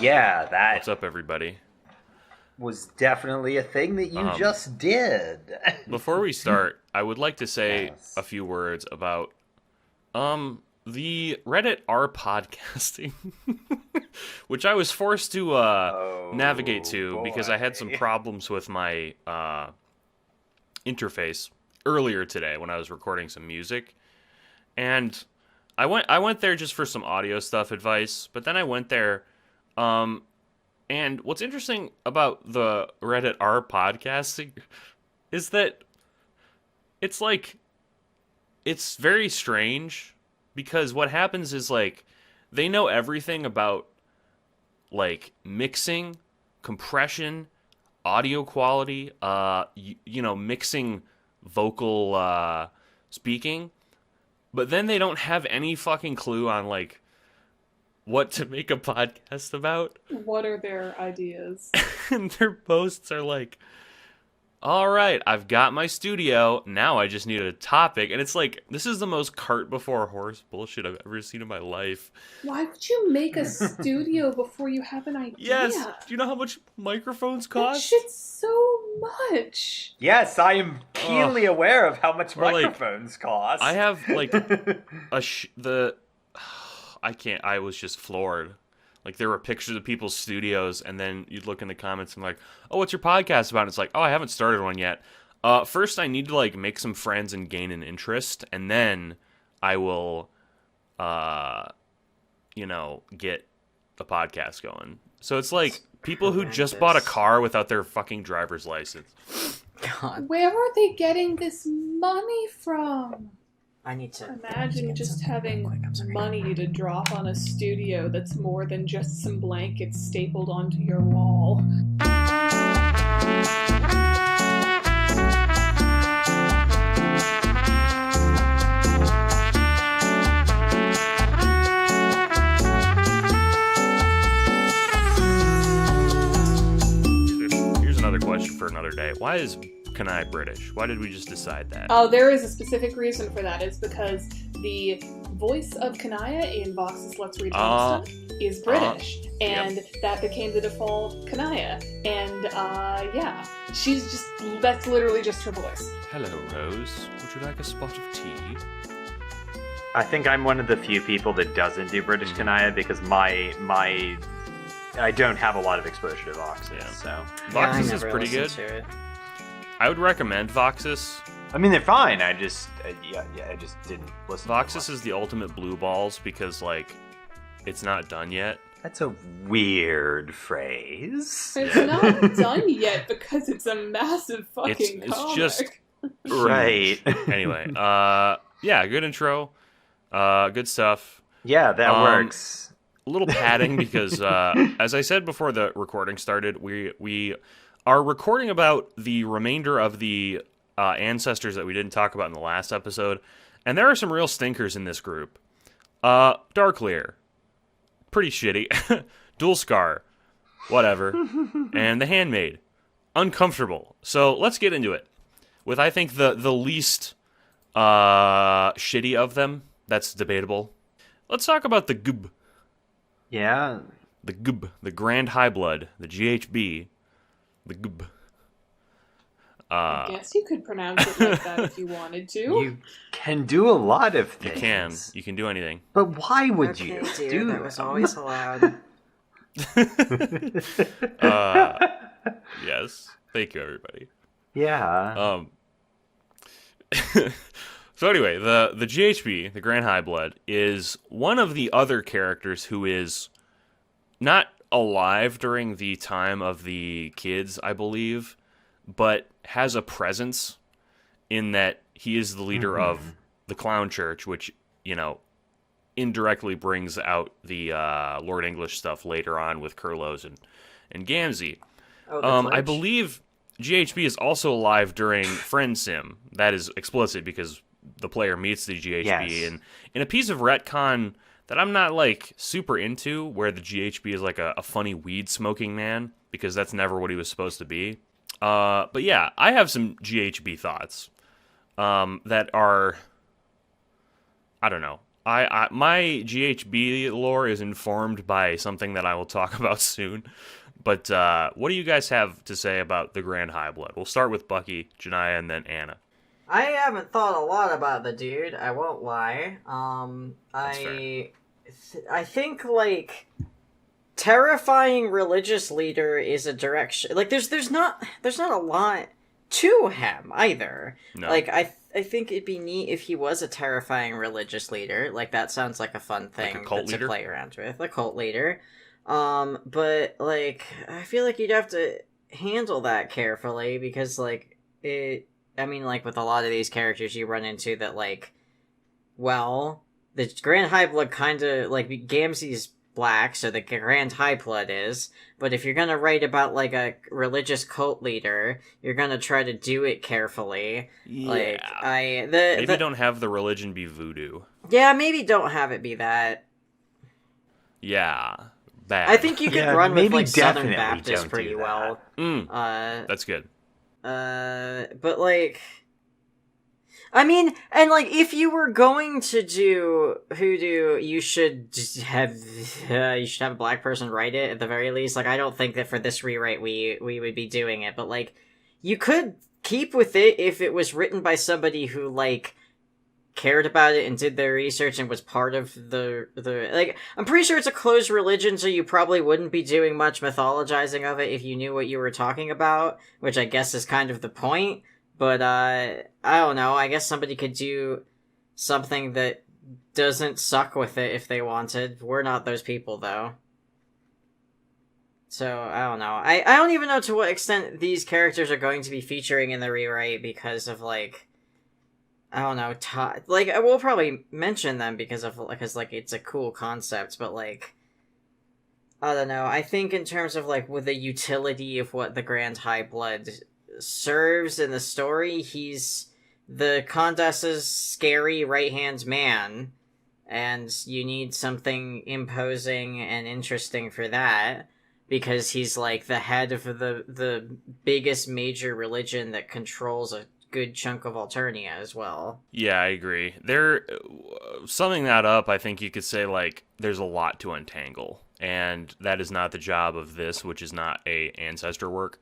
Yeah, that What's up, everybody? was definitely a thing that you just did. Before we start, I would like to say Yes. a few words about the Reddit R podcasting, which I was forced to navigate to because I had some boy. problems with my interface earlier today when I was recording some music, and I went there just for some audio stuff advice, but then I went there. And what's interesting about the Reddit R podcasting is that it's like, it's very strange because what happens is like, they know everything about like mixing, compression, audio quality, mixing vocal speaking, but then they don't have any fucking clue on like what to make a podcast about. What are their ideas? And their posts are like, all right, I've got my studio, now I just need a topic. And it's like, this is the most cart before horse bullshit I've ever seen in my life. Why would you make a studio before you have an idea? Yes, do you know how much microphones That cost? shit's so much. Yes, I am keenly aware of how much Or, like, microphones cost. I have like I was just floored. Like, there were pictures of people's studios, and then you'd look in the comments and like, oh, what's your podcast about? And it's like, oh, I haven't started one yet. First, I need to like make some friends and gain an interest, and then I will, get the podcast going. So it's like people who just bought a car without their fucking driver's license. God, Where are they getting this money from? I need to Imagine get just something having real quick. I'm sorry. money to drop on a studio that's more than just some blankets stapled onto your wall. Here's another question for another day. Why is Kanai British? Why did we just decide that? Oh, there is a specific reason for that. It's because the voice of Kanaya in Vox's Let's Read Homestuck is British, and that became the default Kanaya. And yeah, she's just, that's literally just her voice. Hello, Rose. Would you like a spot of tea? I think I'm one of the few people that doesn't do British Kanaya because my I don't have a lot of exposure to Voxes, Yeah. so Yeah, I Voxus is never pretty good. listened to it. I would recommend Voxus. I mean they're fine. I just I just didn't listen. to Voxus them. is the ultimate blue balls because like it's not done yet. That's a weird phrase. It's not done yet because it's a massive fucking It's comic. just Right. Anyway, yeah, good intro, good stuff. Yeah, that works. A little padding because, as I said before the recording started, we are recording about the remainder of the ancestors that we didn't talk about in the last episode, and there are some real stinkers in this group. Dark Lear, pretty shitty. Dual Scar, whatever, and the Handmaid, uncomfortable. So let's get into it. With I think the least shitty of them, that's debatable. Let's talk about the Gub. Yeah. The Gub, the Grand High Blood, the GHB, the Gub. I guess you could pronounce it like that if you wanted to. You can do a lot of You things. can do anything. But why would Okay, you dear, do that was always allowed. Yes, thank you, everybody. Yeah. So anyway, the GHB, the Grand High Blood, is one of the other characters who is not alive during the time of the kids, I believe, but has a presence in that he is the leader of the Clown Church, which, you know, indirectly brings out the Lord English stuff later on with Kurlos and Gamzee. Oh, the I Pledge? believe GHB is also alive during Friend Sim. That is explicit because the player meets the GHB Yes. and in a piece of retcon that I'm not like super into, where the GHB is like a funny weed smoking man, because that's never what he was supposed to be. But yeah, I have some GHB thoughts that are, I don't know. My GHB lore is informed by something that I will talk about soon. But what do you guys have to say about the Grand High Blood? We'll start with Bucky, Janiyah, and then Anna. I haven't thought a lot about the dude. I won't lie. That's fair. I think like terrifying religious leader is a direction. Like there's not a lot to him either. No. Like I think it'd be neat if he was a terrifying religious leader. Like that sounds like a fun thing Like a cult to leader? play around with, a cult leader. But like I feel like you'd have to handle that carefully because like it. I mean, like with a lot of these characters, you run into that like, well, the Grand High Blood kind of like Gamzee's black, so the Grand High Blood is. But if you're gonna write about like a religious cult leader, you're gonna try to do it carefully. Yeah. Like Maybe don't have the religion be voodoo. Yeah, maybe don't have it be that. Yeah. Bad. I think you could Yeah, run with maybe like Southern definitely Baptist don't pretty do well. That's good. But like, I mean, and like, if you were going to do hoodoo, you should have a black person write it at the very least. Like, I don't think that for this rewrite we would be doing it, but like, you could keep with it if it was written by somebody who like cared about it and did their research and was part of the like. I'm pretty sure it's a closed religion, so you probably wouldn't be doing much mythologizing of it if you knew what you were talking about, which I guess is kind of the point. But I don't know, I guess somebody could do something that doesn't suck with it if they wanted. We're not those people though. So I don't know. I don't even know to what extent these characters are going to be featuring in the rewrite because of like, I don't know, like, I will probably mention them because like, it's a cool concept, but, like, I don't know, I think in terms of, like, with the utility of what the Grand High Blood serves in the story, he's the Condes's scary right-hand man, and you need something imposing and interesting for that, because he's, like, the head of the biggest major religion that controls a good chunk of Alternia as well. Yeah, I agree. Summing that up, I think you could say, like, there's a lot to untangle, and that is not the job of this, which is not a ancestor work.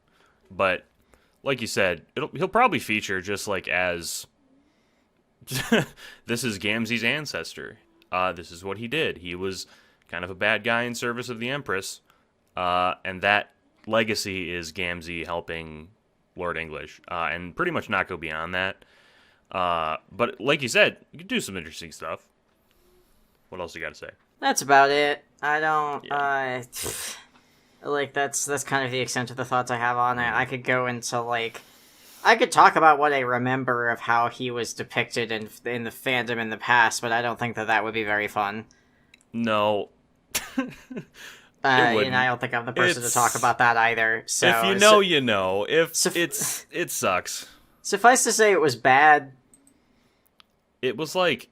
But, like you said, he'll probably feature just, like, as, this is Gamzee's ancestor. This is what he did. He was kind of a bad guy in service of the Empress, and that legacy is Gamzee helping Lord English, and pretty much not go beyond that. But like you said, you could do some interesting stuff. What else you got to say? That's about it. I don't, like, that's kind of the extent of the thoughts I have on it. I could go into, like, I could talk about what I remember of how he was depicted in the fandom in the past, but I don't think that would be very fun. No. And I don't think I'm the person to talk about that either. So if you know, you know. It sucks. Suffice to say, it was bad. It was like,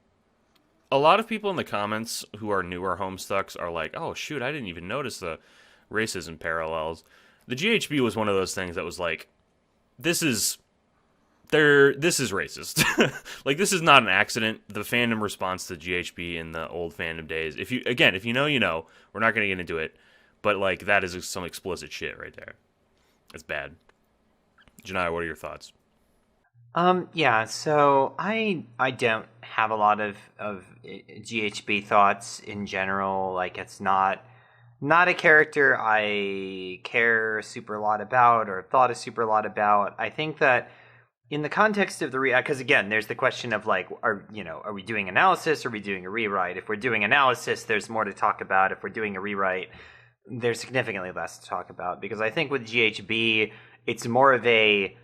a lot of people in the comments who are newer Homestucks are like, oh shoot, I didn't even notice the racism parallels. The GHB was one of those things that was like, this is racist. Like, this is not an accident. The fandom response to GHB in the old fandom days, if you know, you know. We're not going to get into it, but like, that is some explicit shit right there. It's bad. Janiyah, what are your thoughts? Yeah, so I don't have a lot of GHB thoughts in general. Like, it's not a character I care super a lot about or thought a super lot about. I think that in the context of the because again, there's the question of like, are we doing analysis? Or are we doing a rewrite? If we're doing analysis, there's more to talk about. If we're doing a rewrite, there's significantly less to talk about, because I think with GHB, it's more of a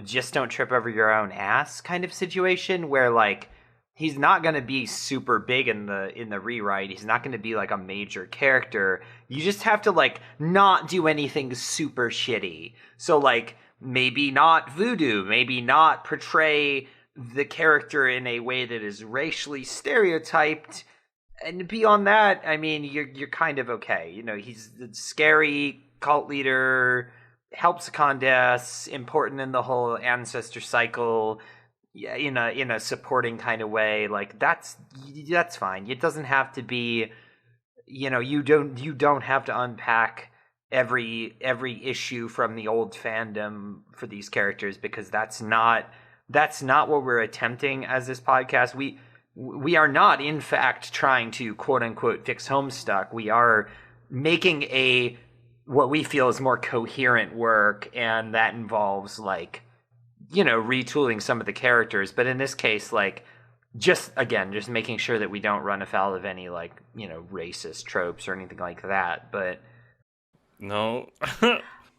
just don't trip over your own ass kind of situation, where like, he's not going to be super big in the rewrite. He's not going to be like a major character. You just have to like not do anything super shitty. So like, maybe not voodoo, maybe not portray the character in a way that is racially stereotyped. And beyond that, I mean, you're kind of okay. You know, he's the scary cult leader, helps Condes, important in the whole ancestor cycle. yeah, in a supporting kind of way, like that's fine. It doesn't have to be, you don't have to unpack every issue from the old fandom for these characters, because that's not what we're attempting as this podcast. We are not, in fact, trying to quote unquote fix Homestuck. We are making what we feel is more coherent work, and that involves like, retooling some of the characters. But in this case, like, just making sure that we don't run afoul of any like, racist tropes or anything like that. But no.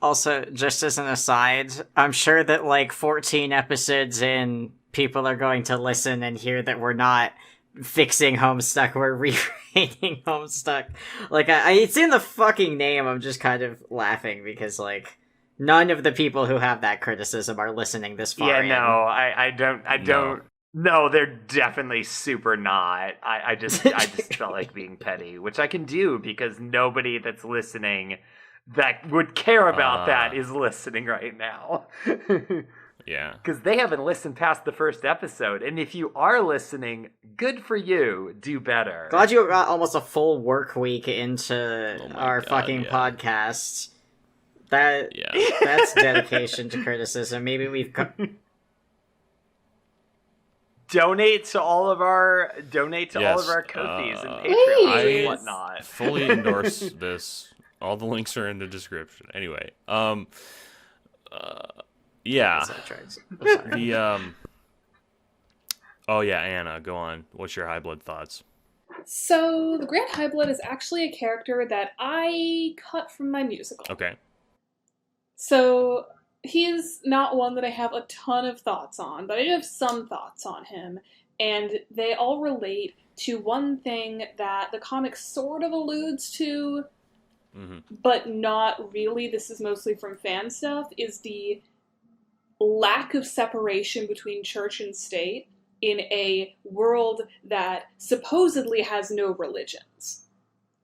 Also, just as an aside, I'm sure that like 14 episodes in, people are going to listen and hear that we're not fixing Homestuck, we're rewriting Homestuck. Like, it's in the fucking name. I'm just kind of laughing because like none of the people who have that criticism are listening this far. Yeah, in. no, I don't. No, they're definitely super not. I just felt like being petty, which I can do because nobody that's listening that would care about that is listening right now. Yeah. Because they haven't listened past the first episode. And if you are listening, good for you. Do better. Glad you got almost a full work week into our fucking podcast. That's dedication to criticism. Maybe we've donate to all of our Ko-fis and Patreons and whatnot. Fully endorse this. All the links are in the description. Anyway, yeah. Oh yeah, Anna, go on. What's your high blood thoughts? So the Grand High Blood is actually a character that I cut from my musical. Okay. So he's not one that I have a ton of thoughts on, but I do have some thoughts on him, and they all relate to one thing that the comic sort of alludes to, but not really. This is mostly from fan stuff, is the lack of separation between church and state in a world that supposedly has no religions.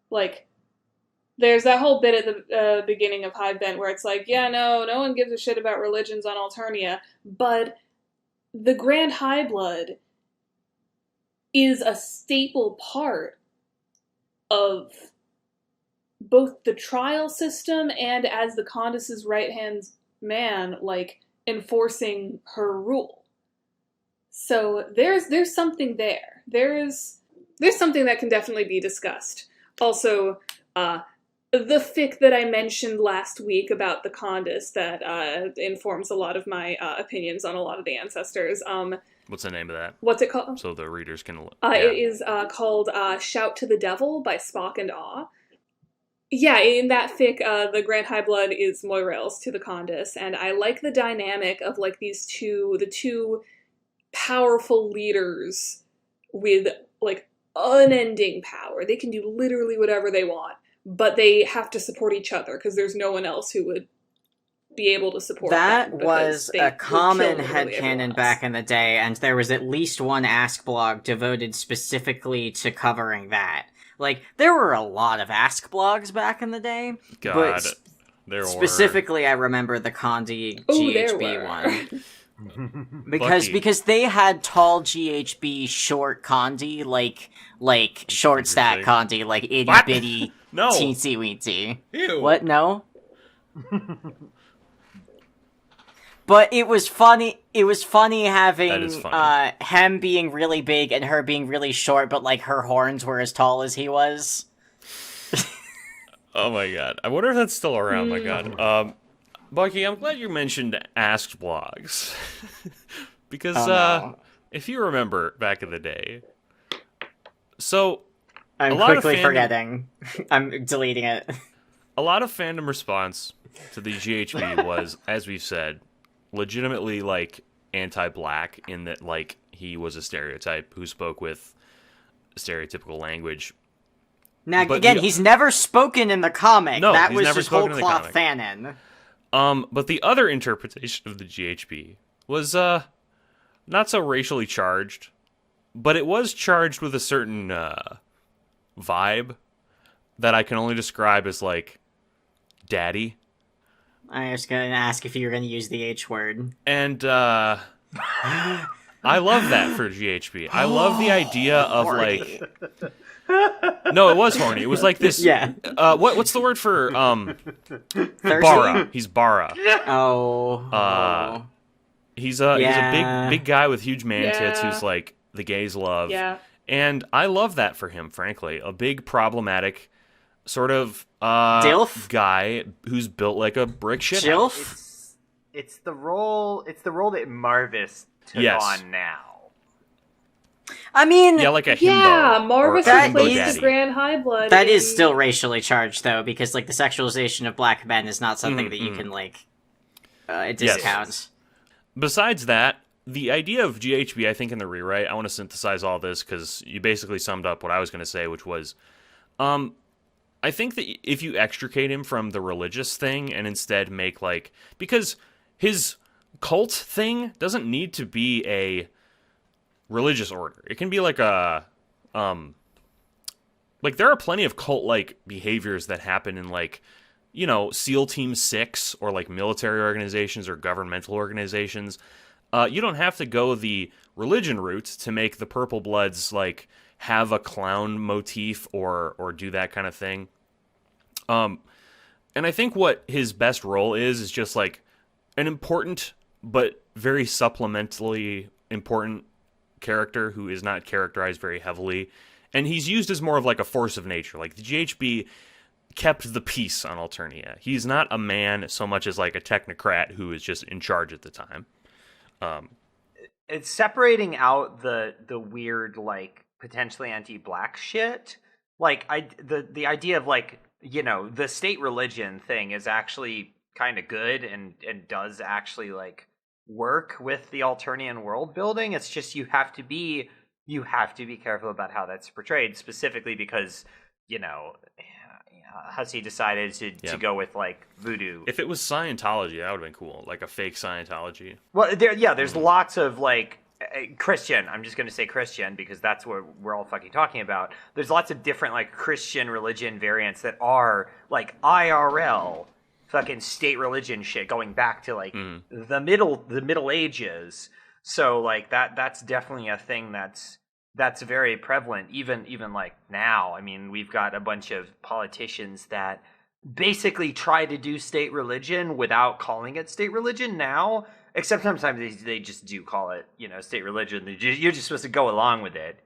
Like, there's that whole bit at the beginning of Hive Bent where it's like, yeah, no one gives a shit about religions on Alternia, but the Grand High Blood is a staple part of both the trial system and as the Condes's right-hand man, like, enforcing her rule. So there's something there. There's something that can definitely be discussed. Also, the fic that I mentioned last week about the Condis that informs a lot of my opinions on a lot of the ancestors. What's the name of that? What's it called? So the readers can... It is called Shout to the Devil by Spock and Awe. Yeah, in that fic, the Grand High Blood is Moirails to the Condis, and I like the dynamic of like the two powerful leaders with like unending power. They can do literally whatever they want, but they have to support each other because there's no one else who would be able to support that them. That was a common headcanon back in the day, and there was at least one Ask blog devoted specifically to covering that. Like, there were a lot of Ask blogs back in the day. God, but there were. Specifically, I remember the Condi GHB one. Bucky. because they had tall GHB, short Condi, like short stat Condi, like itty bitty, teensy weensy. Ew. What? No. But it was funny. It was funny having him being really big and her being really short, but like her horns were as tall as he was. Oh my god! I wonder if that's still around. My god, Bucky, I'm glad you mentioned Ask blogs because if you remember back in the day, so I'm quickly forgetting. I'm deleting it. A lot of fandom response to the GHB was, as we've said, legitimately like anti-black in that like he was a stereotype who spoke with stereotypical language. Now again, he's never spoken in the comic. No, that he's was never just spoken whole in the cloth comic. fanon. But the other interpretation of the GHB was not so racially charged, but it was charged with a certain vibe that I can only describe as like daddy. I was going to ask if you were going to use the H word. And I love that for GHB. I love the idea of like. No, it was horny. It was like this. Yeah. What's the word for Thirsty? Bara? He's Bara. Oh. He's a big guy with huge man tits who's like the gays love. Yeah. And I love that for him, frankly. A big problematic sort of Dilf? guy who's built like a brick shit. Jilf? It's the role that Marvis took on now. I mean, Yeah, like a himbo. Yeah, Marvis That replaced is- the Grand High Blood. that is still racially charged, though, because like the sexualization of black men is not something that you can like discount. Besides that, the idea of GHB, I think, in the rewrite, I want to synthesize all this because you basically summed up what I was going to say, which was, I think that if you extricate him from the religious thing and instead make like, because his cult thing doesn't need to be a religious order. It can be like a, like there are plenty of cult-like behaviors that happen in like, you know, SEAL Team 6 or like military organizations or governmental organizations. You don't have to go the religion route to make the Purple Bloods like have a clown motif or do that kind of thing. And I think what his best role is just like an important but very supplementally important character who is not characterized very heavily. And he's used as more of like a force of nature. Like the GHB kept the peace on Alternia. He's not a man so much as like a technocrat who is just in charge at the time. It's separating out the weird, like, potentially anti-black shit. Like, the idea of, like, you know, the state religion thing is actually kind of good and does actually, like, work with the Alternian world building. It's just you have to be careful about how that's portrayed, specifically because, you know, Hussey decided to go with like voodoo. If it was Scientology, that would have been cool, like a fake Scientology. Well, there's lots of like Christian. I'm just going to say Christian because that's what we're all fucking talking about. There's lots of different like Christian religion variants that are like IRL fucking state religion shit going back to like the Middle Ages. So like that's definitely a thing that's very prevalent, even like now. I mean, we've got a bunch of politicians that basically try to do state religion without calling it state religion now, except sometimes they just do call it, you know, state religion. You're just supposed to go along with it.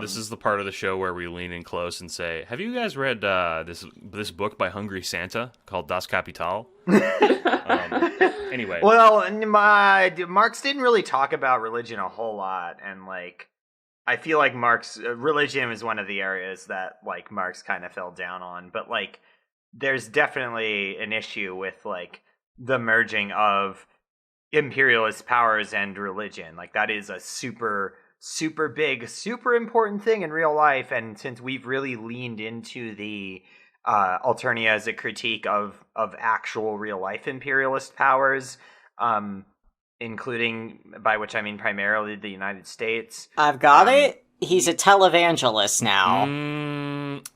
This is the part of the show where we lean in close and say, have you guys read this book by Hungry Santa called Das Kapital? Anyway. Well, Marx didn't really talk about religion a whole lot, and like, I feel like Marx religion is one of the areas that like Marx kind of fell down on, but like there's definitely an issue with like the merging of imperialist powers and religion. Like that is a super big, super important thing in real life, and since we've really leaned into the Alternia as a critique of actual real life imperialist powers, including, by which I mean primarily the United States. I've got it. He's a televangelist now.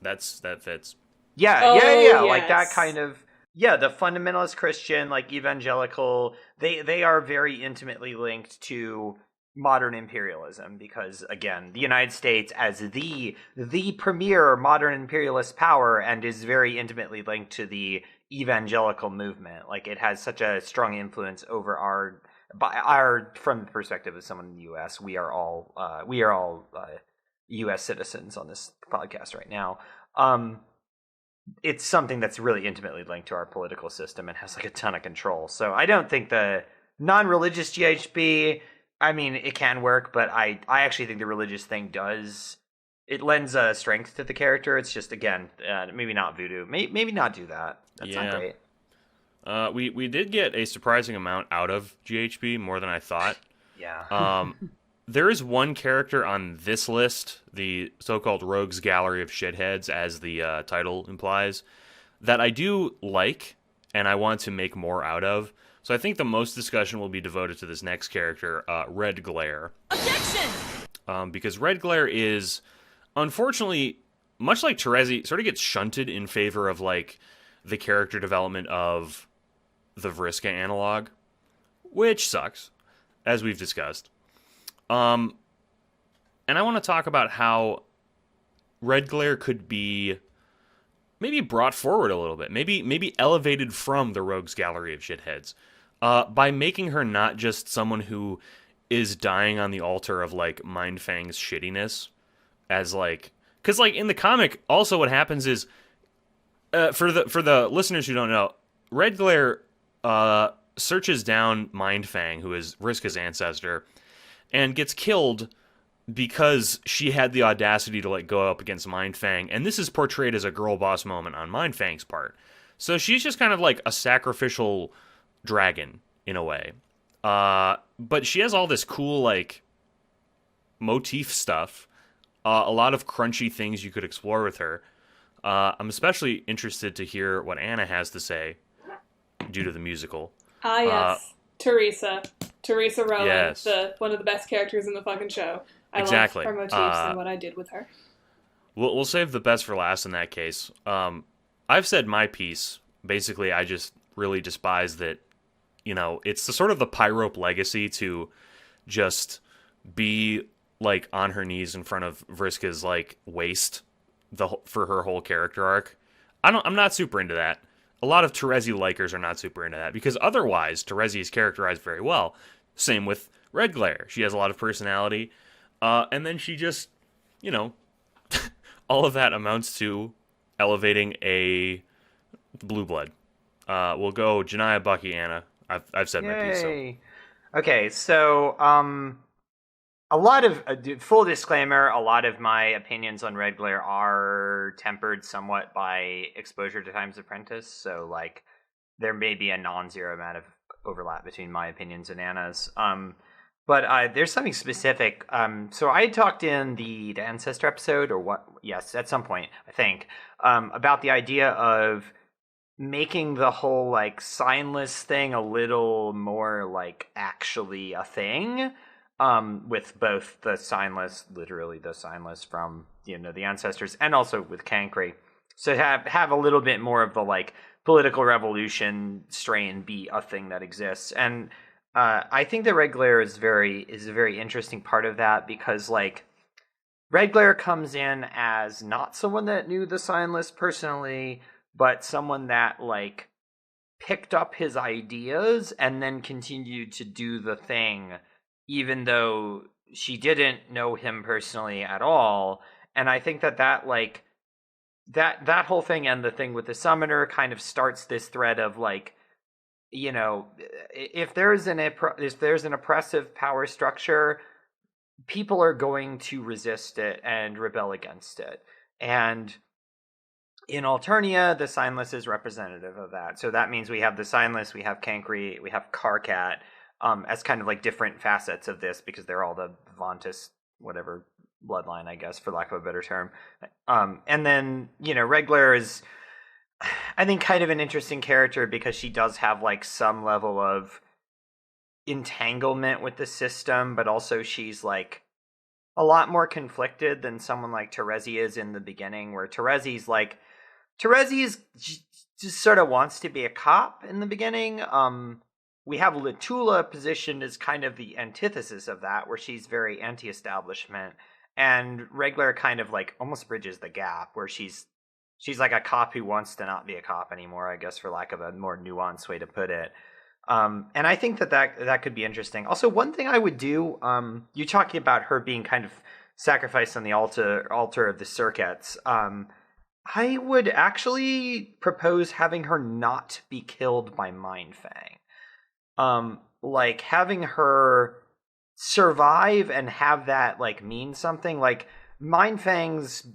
That fits. Yeah. Yes. Like that kind of, the fundamentalist Christian, like evangelical, they are very intimately linked to modern imperialism because, again, the United States as the premier modern imperialist power and is very intimately linked to the evangelical movement. Like it has such a strong influence over our from the perspective of someone in the U.S., we are all U.S. citizens on this podcast right now. It's something that's really intimately linked to our political system and has like a ton of control. So I don't think the non-religious GHB, I mean, it can work, but I actually think the religious thing it lends a strength to the character. It's just, again, maybe not voodoo. Maybe not do that. That's not great. We did get a surprising amount out of GHB, more than I thought. Yeah. There is one character on this list, the so-called Rogues Gallery of Shitheads, as the title implies, that I do like, and I want to make more out of. So I think the most discussion will be devoted to this next character, Red Glare. Objection! Because Red Glare is, unfortunately, much like Terezi, sort of gets shunted in favor of, like, the character development of the Vriska analog, which sucks, as we've discussed. Um, and I want to talk about how Red Glare could be maybe brought forward a little bit, maybe elevated from the rogues gallery of shitheads, by making her not just someone who is dying on the altar of like Mindfang's shittiness, as like, because like in the comic, also what happens is, for the listeners who don't know, Red Glare searches down Mindfang, who is Vriska's ancestor, and gets killed because she had the audacity to like go up against Mindfang, and this is portrayed as a girl boss moment on Mindfang's part. So she's just kind of like a sacrificial dragon in a way. But she has all this cool like motif stuff, a lot of crunchy things you could explore with her. I'm especially interested to hear what Anna has to say due to the musical. Ah, yes. Teresa Rowan, Yes. one of the best characters in the fucking show. I Exactly. love her motifs and what I did with her. We'll save the best for last in that case. I've said my piece. Basically, I just really despise that, it's the sort of the Pyrope legacy to just be like on her knees in front of Vriska's like waist for her whole character arc. I'm not super into that. A lot of Terezi likers are not super into that because otherwise Terezi is characterized very well. Same with Red Glare. She has a lot of personality. And then she just, all of that amounts to elevating a blue blood. We'll go Janiyah, Bucky, Anna. I've said my piece. So. Okay, so a lot of full disclaimer, a lot of my opinions on Red Glare are tempered somewhat by exposure to Time's Apprentice. So like there may be a non-zero amount of overlap between my opinions and Anna's. But there's something specific. So I had talked in the Ancestor episode, or what? Yes, at some point, I think, about the idea of making the whole like signless thing a little more like actually a thing, with both the signless, literally the signless from the Ancestors, and also with Cancri. So have a little bit more of the like political revolution strain be a thing that exists. And I think that Red Glare is a very interesting part of that, because like Red Glare comes in as not someone that knew the signless personally, but someone that like picked up his ideas and then continued to do the thing, even though she didn't know him personally at all. And I think that like that whole thing and the thing with the summoner kind of starts this thread of like, if there's an oppressive power structure, people are going to resist it and rebel against it. And in Alternia, the Signless is representative of that. So that means we have the Signless, we have Cancri, we have Karkat, as kind of like different facets of this, because they're all the Vontis, whatever bloodline, I guess, for lack of a better term. And then, Red Glare is, I think, kind of an interesting character because she does have like some level of entanglement with the system, but also she's like a lot more conflicted than someone like Terezi is in the beginning, where Terezi's just sort of wants to be a cop in the beginning. We have Latula positioned as kind of the antithesis of that, where she's very anti-establishment, and Red Glare kind of like almost bridges the gap, where she's like a cop who wants to not be a cop anymore, I guess, for lack of a more nuanced way to put it. And I think that could be interesting. Also, one thing I would do, you talking about her being kind of sacrificed on the altar of the circuits. I would actually propose having her not be killed by Mindfang. Like having her survive and have that like mean something. Like Mindfang's,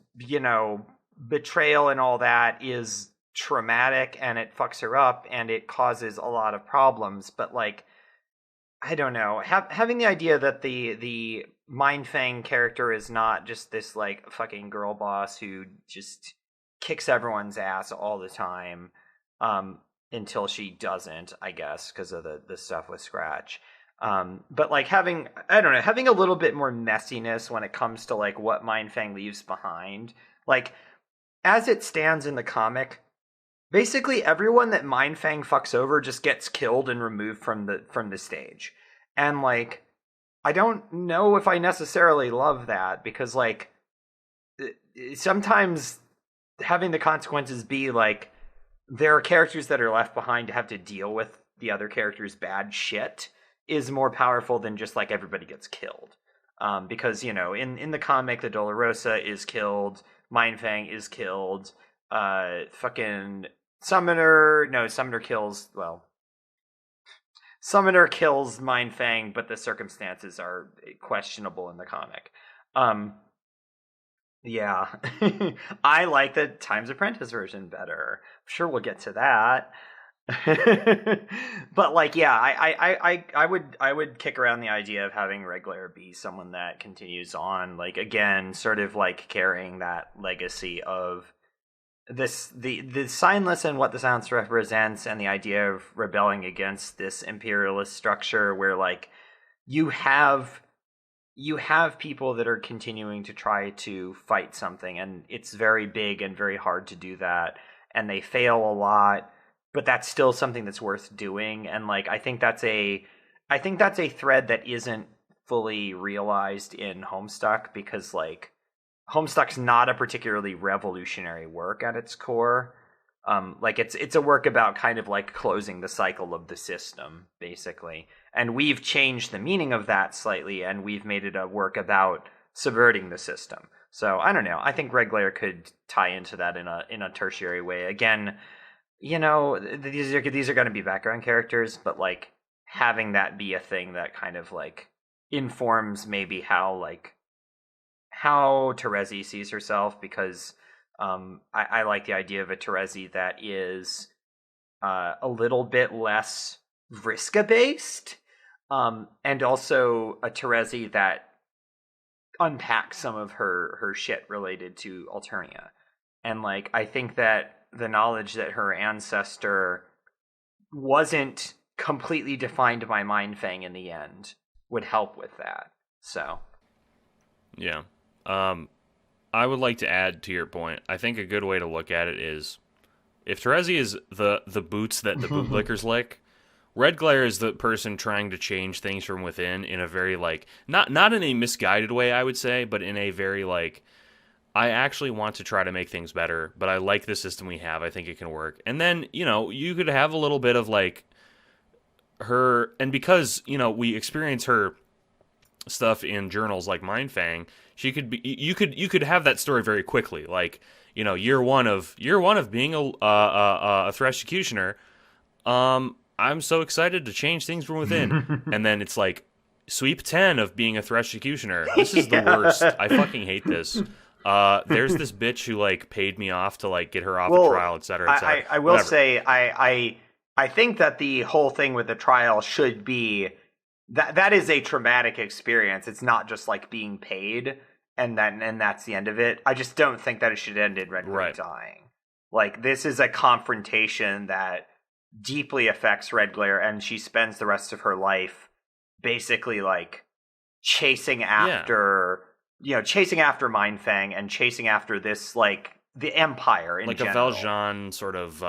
betrayal and all that is traumatic, and it fucks her up and it causes a lot of problems. But like, I don't know, having the idea that the Mindfang character is not just this like fucking girl boss who just kicks everyone's ass all the time, until she doesn't, I guess, because of the stuff with Scratch. But like having a little bit more messiness when it comes to like what Mindfang leaves behind. Like, as it stands in the comic, basically everyone that Mindfang fucks over just gets killed and removed from the stage. And like, I don't know if I necessarily love that, because like sometimes having the consequences be like there are characters that are left behind to have to deal with the other character's bad shit is more powerful than just like everybody gets killed. Because, you know, in the comic, the Dolorosa is killed, Mindfang is killed, fucking Summoner kills, well, Summoner kills Mindfang, but the circumstances are questionable in the comic. Yeah. I like the Times Apprentice version better. I'm sure we'll get to that. But like, yeah, I would kick around the idea of having Red Glare be someone that continues on, like, again, sort of like carrying that legacy of this the Signless and what the Silence represents, and the idea of rebelling against this imperialist structure where like you have people that are continuing to try to fight something, and it's very big and very hard to do that, and they fail a lot, but that's still something that's worth doing. And like I think that's a thread that isn't fully realized in Homestuck, because like Homestuck's not a particularly revolutionary work at its core. Like it's a work about kind of like closing the cycle of the system, basically. And we've changed the meaning of that slightly, and we've made it a work about subverting the system. So I don't know. I think Red Glare could tie into that in a tertiary way. Again, you know, these are going to be background characters, but like having that be a thing that kind of like informs maybe how Terezi sees herself, because I like the idea of a Terezi that is a little bit less Vriska based, and also a Terezi that unpacks some of her shit related to Alternia. And like I think that the knowledge that her ancestor wasn't completely defined by Mindfang in the end would help with that. So yeah. I would like to add to your point. I think a good way to look at it is, if Terezi is the boots that the bootlickers lick, Red Glare is the person trying to change things from within in a very like not in a misguided way, I would say, but in a very like, I actually want to try to make things better, but I like the system we have. I think it can work. And then, you know, you could have a little bit of like her, and because, you know, we experience her stuff in journals like Mindfang, she could be, you could have that story very quickly, like, you know, year one of being a Thresh Executioner. I'm so excited to change things from within. And then it's like sweep 10 of being a Thresh Executioner. This is the worst. I fucking hate this. There's this bitch who like paid me off to like get her off a trial, etc. I will say I think that the whole thing with the trial should be that is a traumatic experience. It's not just like being paid and that's the end of it. I just don't think that it should end in Red Glare dying. Like, this is a confrontation that deeply affects Red Glare, and she spends the rest of her life basically like chasing after Mindfang and chasing after this, like, the Empire in like general. Like a Valjean sort of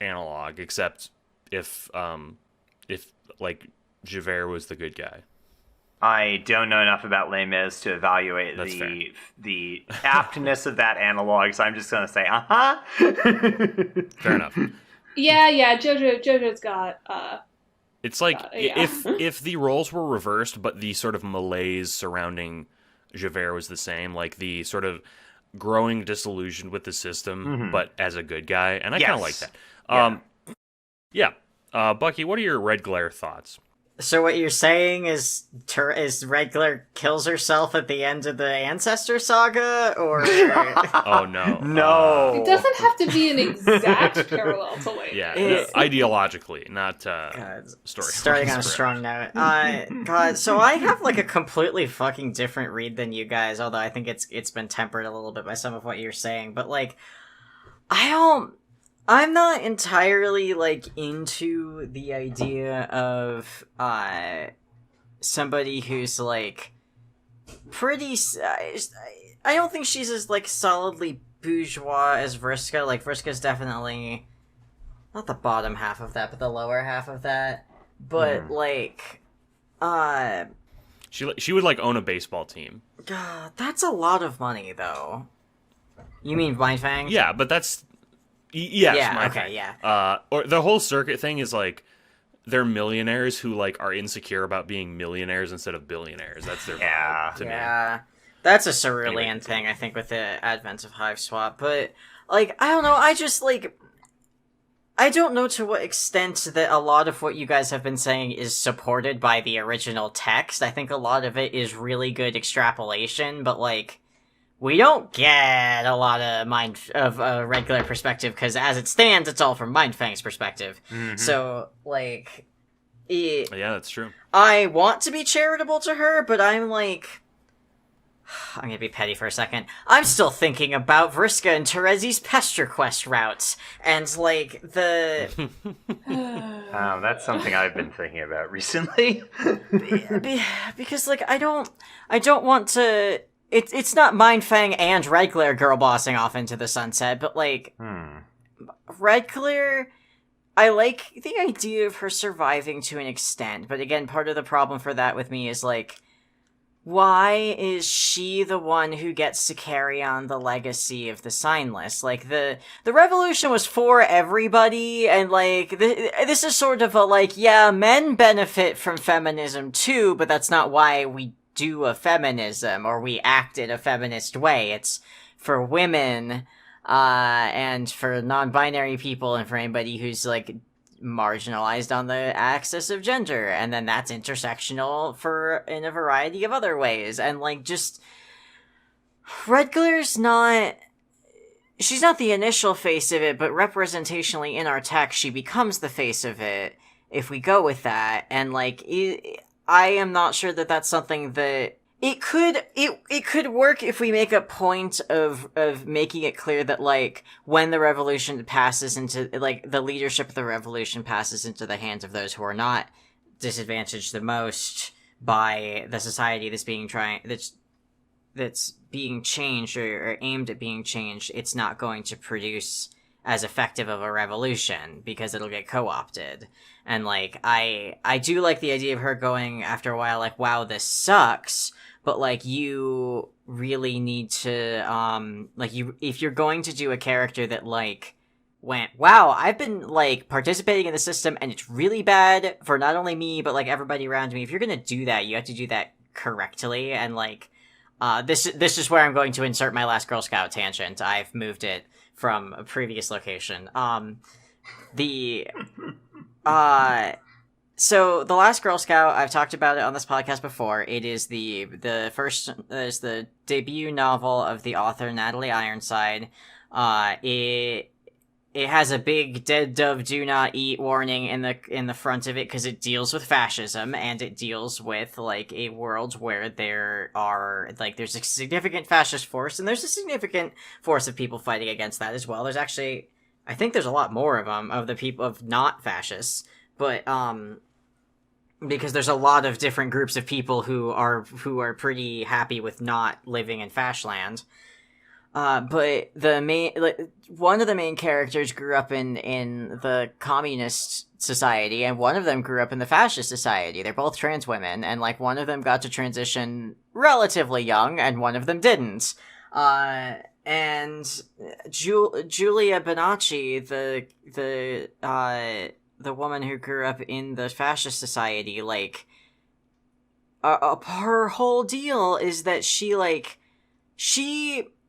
analog, except if like Javert was the good guy. I don't know enough about Les Mis to evaluate the aptness of that analog, so I'm just going to say, Fair enough. Yeah, JoJo's got... it's like, if the roles were reversed, but the sort of malaise surrounding Javert was the same, like the sort of growing disillusioned with the system, but as a good guy, and I kind of like that. Bucky, what are your Red Glare thoughts? So what you're saying is Red Glare kills herself at the end of the Ancestor Saga, or... Oh, no. No. It doesn't have to be an exact parallel to Lane. Yeah, ideologically, not story. Starting on a strong note. God, so I have like a completely fucking different read than you guys, although I think it's been tempered a little bit by some of what you're saying, but like, I'm not entirely, like, into the idea of, somebody who's, like, pretty... I don't think she's as, like, solidly bourgeois as Vriska. Like, Vriska's definitely... not the bottom half of that, but the lower half of that. But, like, She would like own a baseball team. God, that's a lot of money, though. You mean Mindfang? Yeah, but that's yes, yeah. Mindfang. Okay, yeah. Or the whole circuit thing is like they're millionaires who like are insecure about being millionaires instead of billionaires. That's their vibe to me. Yeah, that's a cerulean thing, I think, with the advent of Hive Swap. But like, I don't know. I just like. I don't know to what extent that a lot of what you guys have been saying is supported by the original text. I think a lot of it is really good extrapolation, but like, we don't get a lot of regular perspective, because as it stands, it's all from Mindfang's perspective. Mm-hmm. So, like, Yeah, that's true. I want to be charitable to her, but I'm like... I'm gonna be petty for a second. I'm still thinking about Vriska and Terezi's Pester Quest routes, and like the That's something I've been thinking about recently. because like I don't want to. It's not Mindfang and Redclear girl bossing off into the sunset, but like Redclear, I like the idea of her surviving to an extent, but again, part of the problem for that with me is like, why is she the one who gets to carry on the legacy of the Signless? Like, the revolution was for everybody, and, like, this is sort of a, like, yeah, men benefit from feminism too, but that's not why we do a feminism, or we act in a feminist way. It's for women, and for non-binary people, and for anybody who's, like, marginalized on the axis of gender, and then that's intersectional for in a variety of other ways. And like, just Redclear's not, she's not the initial face of it, but representationally in our text she becomes the face of it if we go with that. And like, I am not sure that that's something that it could work if we make a point of making it clear that, like, when the revolution passes into, like, the leadership of the revolution passes into the hands of those who are not disadvantaged the most by the society that's being changed or aimed at being changed, it's not going to produce as effective of a revolution because it'll get co-opted. And, like, I do like the idea of her going after a while, like, wow, this sucks. But, like, you really need to, if you're going to do a character that, like, went, wow, I've been, like, participating in the system, and it's really bad for not only me, but, like, everybody around me. If you're gonna do that, you have to do that correctly, and, like, this is where I'm going to insert my last Girl Scout tangent. I've moved it from a previous location. So, The Last Girl Scout, I've talked about it on this podcast before. It is the debut novel of the author Natalie Ironside. It has a big "dead dove do not eat" warning in the front of it because it deals with fascism, and it deals with, like, a world where there's a significant fascist force, and there's a significant force of people fighting against that as well. There's actually, I think there's a lot more of them, of the people of not fascists, but because there's a lot of different groups of people who are pretty happy with not living in Fashland. But one of the main characters grew up in the communist society, and one of them grew up in the fascist society. They're both trans women, and, like, one of them got to transition relatively young, and one of them didn't. And Julia Bonacci, the woman who grew up in the fascist society, like, her whole deal is that she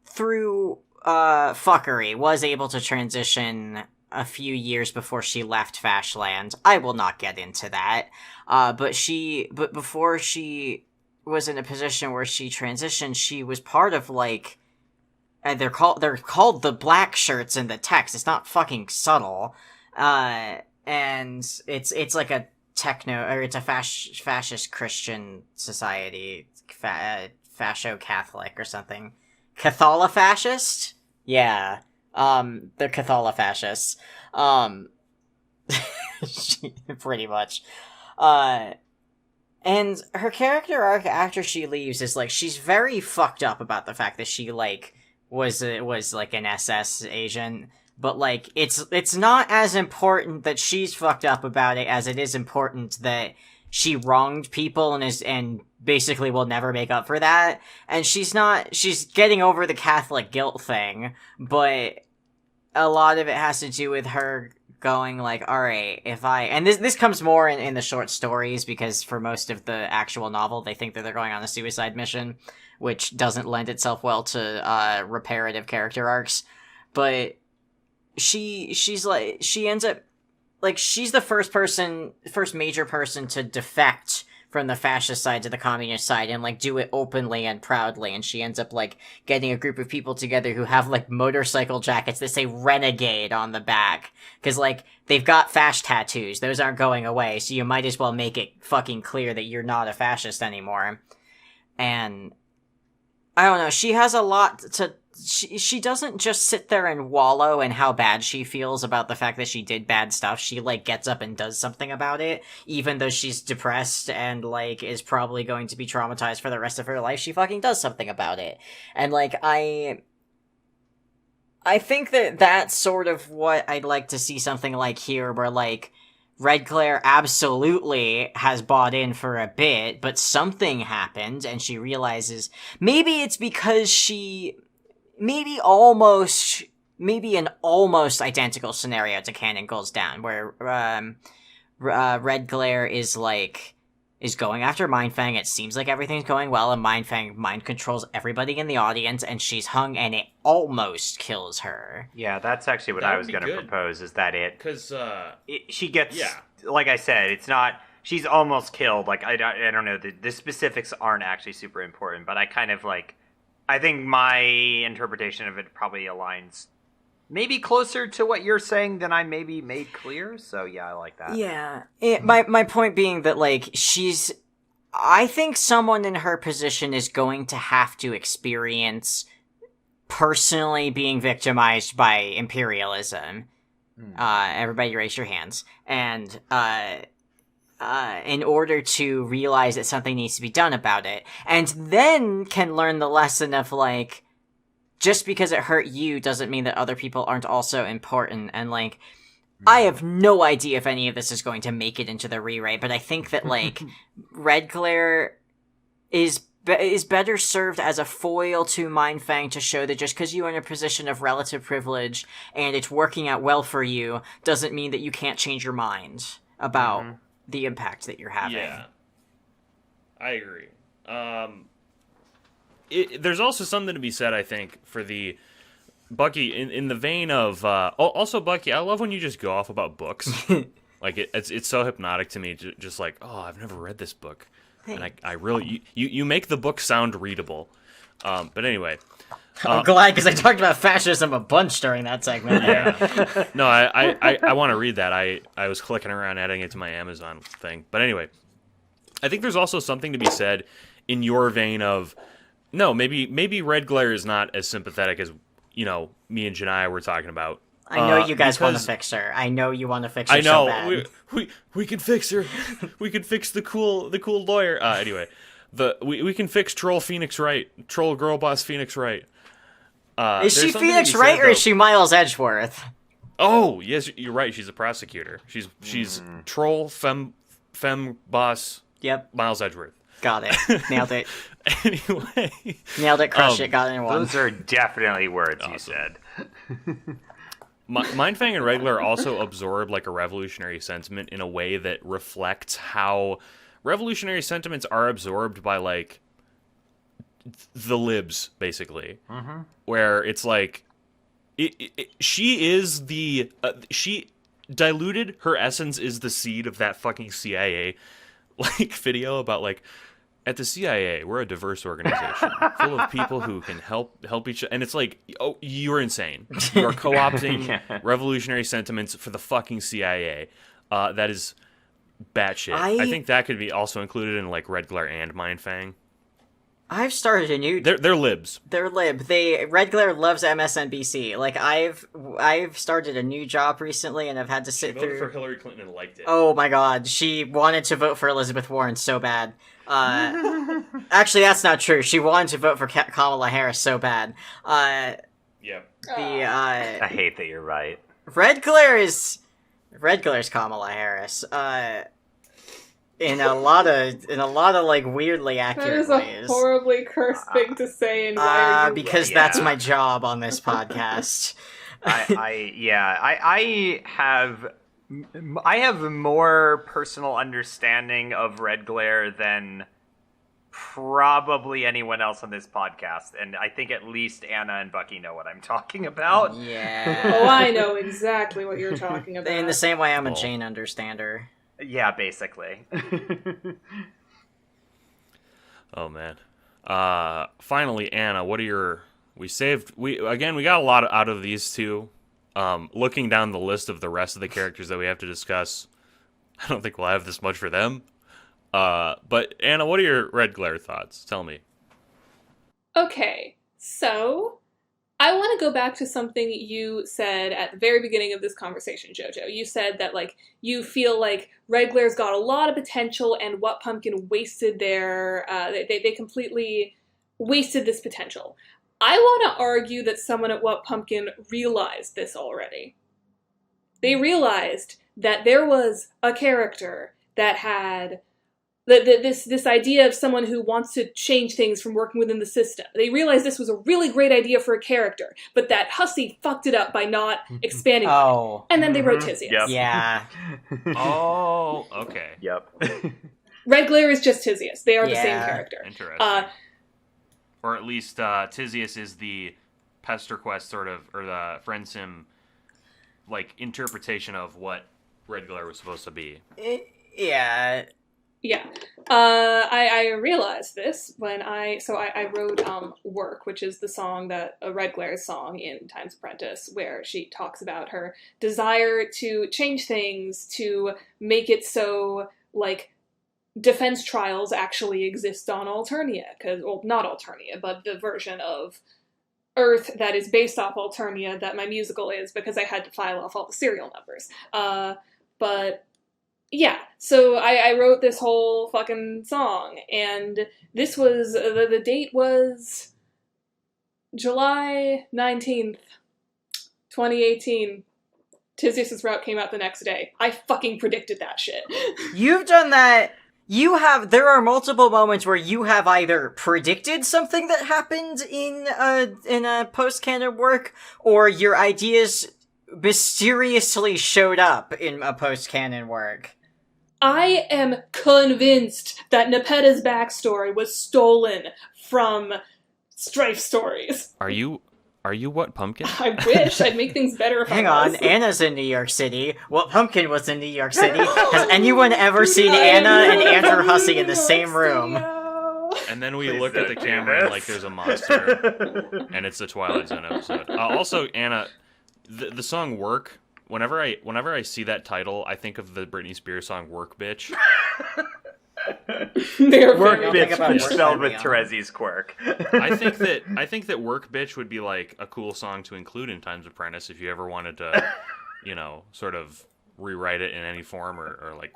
through fuckery was able to transition a few years before she left Fashland. I will not get into that. But before she was in a position where she transitioned, she was part of, like, and they're called the black shirts in the text. It's not fucking subtle. And it's like a it's a fascist Christian society, fascio-Catholic or something. Catholicfascist? Yeah. They're Catholicfascists. Pretty much. And her character arc after she leaves is, like, she's very fucked up about the fact that she, like, was like an SS agent. But, like, it's not as important that she's fucked up about it as it is important that she wronged people and basically will never make up for that. And she's getting over the Catholic guilt thing, but a lot of it has to do with her going like, all right, and this comes more in the short stories, because for most of the actual novel, they think that they're going on a suicide mission, which doesn't lend itself well to reparative character arcs. But she ends up, like, she's the first major person to defect from the fascist side to the communist side, and, like, do it openly and proudly, and she ends up, like, getting a group of people together who have, like, motorcycle jackets that say Renegade on the back, because, like, they've got fasc tattoos, those aren't going away, so you might as well make it fucking clear that you're not a fascist anymore. And I don't know, she has a lot to... She doesn't just sit there and wallow in how bad she feels about the fact that she did bad stuff. She, like, gets up and does something about it, even though she's depressed and, like, is probably going to be traumatized for the rest of her life. She fucking does something about it. And, like, I think that that's sort of what I'd like to see something like here, where, like, Red Glare absolutely has bought in for a bit, but something happened, and she realizes maybe it's because maybe an almost identical scenario to Cannon Goes Down, where Red Glare is going after Mindfang. It seems like everything's going well, and Mindfang mind controls everybody in the audience, and she's hung, and it almost kills her. Yeah, that's actually what I was going to propose, is that because she gets, like I said, it's not, she's almost killed. Like, I don't know, the specifics aren't actually super important, but I kind of, like, I think my interpretation of it probably aligns maybe closer to what you're saying than I maybe made clear. So yeah, I like that. Yeah. My point being that, like, I think someone in her position is going to have to experience personally being victimized by imperialism. Everybody raise your hands. And, in order to realize that something needs to be done about it. And then can learn the lesson of, like, just because it hurt you doesn't mean that other people aren't also important. And, like, I have no idea if any of this is going to make it into the rewrite, but I think that, like, Red Glare is better served as a foil to Mindfang to show that just because you're in a position of relative privilege and it's working out well for you doesn't mean that you can't change your mind about the impact that you're having. Yeah, I agree. There's also something to be said, I think, for the Bucky in the vein of also Bucky. I love when you just go off about books. Like it's so hypnotic to me. Just like, oh, I've never read this book, and I really you make the book sound readable. But anyway. I'm glad, because I talked about fascism a bunch during that segment. Yeah. No, I want to read that. I was clicking around adding it to my Amazon thing. But anyway, I think there's also something to be said in your vein of, no, maybe Red Glare is not as sympathetic as, you know, me and Janiyah were talking about. I know you guys want to fix her. I know you want to fix her. I know. So bad. We can fix her. We can fix the cool lawyer. Anyway, we can fix Troll Phoenix Wright. Troll Girl Boss Phoenix Wright. Is she Phoenix Wright or is she Miles Edgeworth? Oh, yes, you're right. She's a prosecutor. She's Troll Femme Boss. Yep. Miles Edgeworth. Got it. Nailed it. Anyway. Nailed it. Crushed it. Got it in one. Those are definitely words you said. Mindfang and Red Glare also absorb, like, a revolutionary sentiment in a way that reflects how revolutionary sentiments are absorbed by, like, the libs, basically. Where it's like, she is the she diluted, her essence is the seed of that fucking CIA, like, video about, like, at the CIA we're a diverse organization full of people who can help each other, and it's like, oh, you're insane. You are co-opting revolutionary sentiments for the fucking CIA. That is batshit. I think that could be also included in, like, Red Glare and Mindfang. I've started a new... They're libs. They're lib. Red Glare loves MSNBC. Like, I've started a new job recently, and I've had to sit through... She voted for Hillary Clinton and liked it. Oh my god, she wanted to vote for Elizabeth Warren so bad. Actually, that's not true. She wanted to vote for Kamala Harris so bad. Yeah. I hate that you're right. Red Glare's Kamala Harris. in a lot of like weirdly That accurate is a ways. horribly cursed thing to say, and why are you Because Yeah. that's my job on this podcast. I have more personal understanding of red glare than probably anyone else on this podcast, and I think at least Anna and Bucky know what I'm talking about. Yeah. Oh, I know exactly what you're talking about. In the same way, I'm a Cool. Jane understander. Yeah, basically. Oh man. Finally, Anna, what are your? We got a lot out of these two. Looking down the list of the rest of the characters that we have to discuss, I don't think we'll have this much for them. But Anna, what are your red glare thoughts? Tell me. Okay, so I want to go back to something you said at the very beginning of this conversation, Jojo. You said that, like, you feel like Red Glare's got a lot of potential, and What Pumpkin wasted their... They completely wasted this potential. I want to argue that someone at What Pumpkin realized this already. They realized that there was a character that had... This idea of someone who wants to change things from working within the system. They realized this was a really great idea for a character, but that hussy fucked it up by not expanding on it. Oh. And then they wrote Tizius. Yep. Yeah. Oh, okay. Yep. Red Glare is just Tizius. They are the same Yeah. character. Interesting. Or at least Tizius is the Pester Quest sort of, or the Friend Sim, like, interpretation of what Red Glare was supposed to be. Yeah. Yeah. I realized this when I wrote Work, which is the song that Red Glare's song in Time's Apprentice, where she talks about her desire to change things to make it so, like, defense trials actually exist on Alternia. Well, not Alternia, but the version of Earth that is based off Alternia that my musical is, because I had to file off all the serial numbers. But... yeah, so I wrote this whole fucking song, and this was, the date was July 19th, 2018. Tizius' Route came out the next day. I fucking predicted that shit. You've done that. There are multiple moments where you have either predicted something that happened in a post-canon work, or your ideas mysteriously showed up in a post-canon work. I am convinced that Nepeta's backstory was stolen from Strife Stories. Are you What Pumpkin? I wish. I'd make things better if Hang I on, was. Anna's in New York City. What Pumpkin was in New York City? Has anyone ever seen Anna and Andrew Hussey in the same room? And then we Please look at the don't do camera and, this. like, there's a monster, and it's the Twilight Zone episode. Also, Anna, the song "Work." Whenever I see that title, I think of the Britney Spears song "Work Bitch." They're Work very- think about bitch work spelled by with me. Terezi's quirk. I think that "Work Bitch" would be, like, a cool song to include in Time's Apprentice if you ever wanted to, sort of rewrite it in any form or like,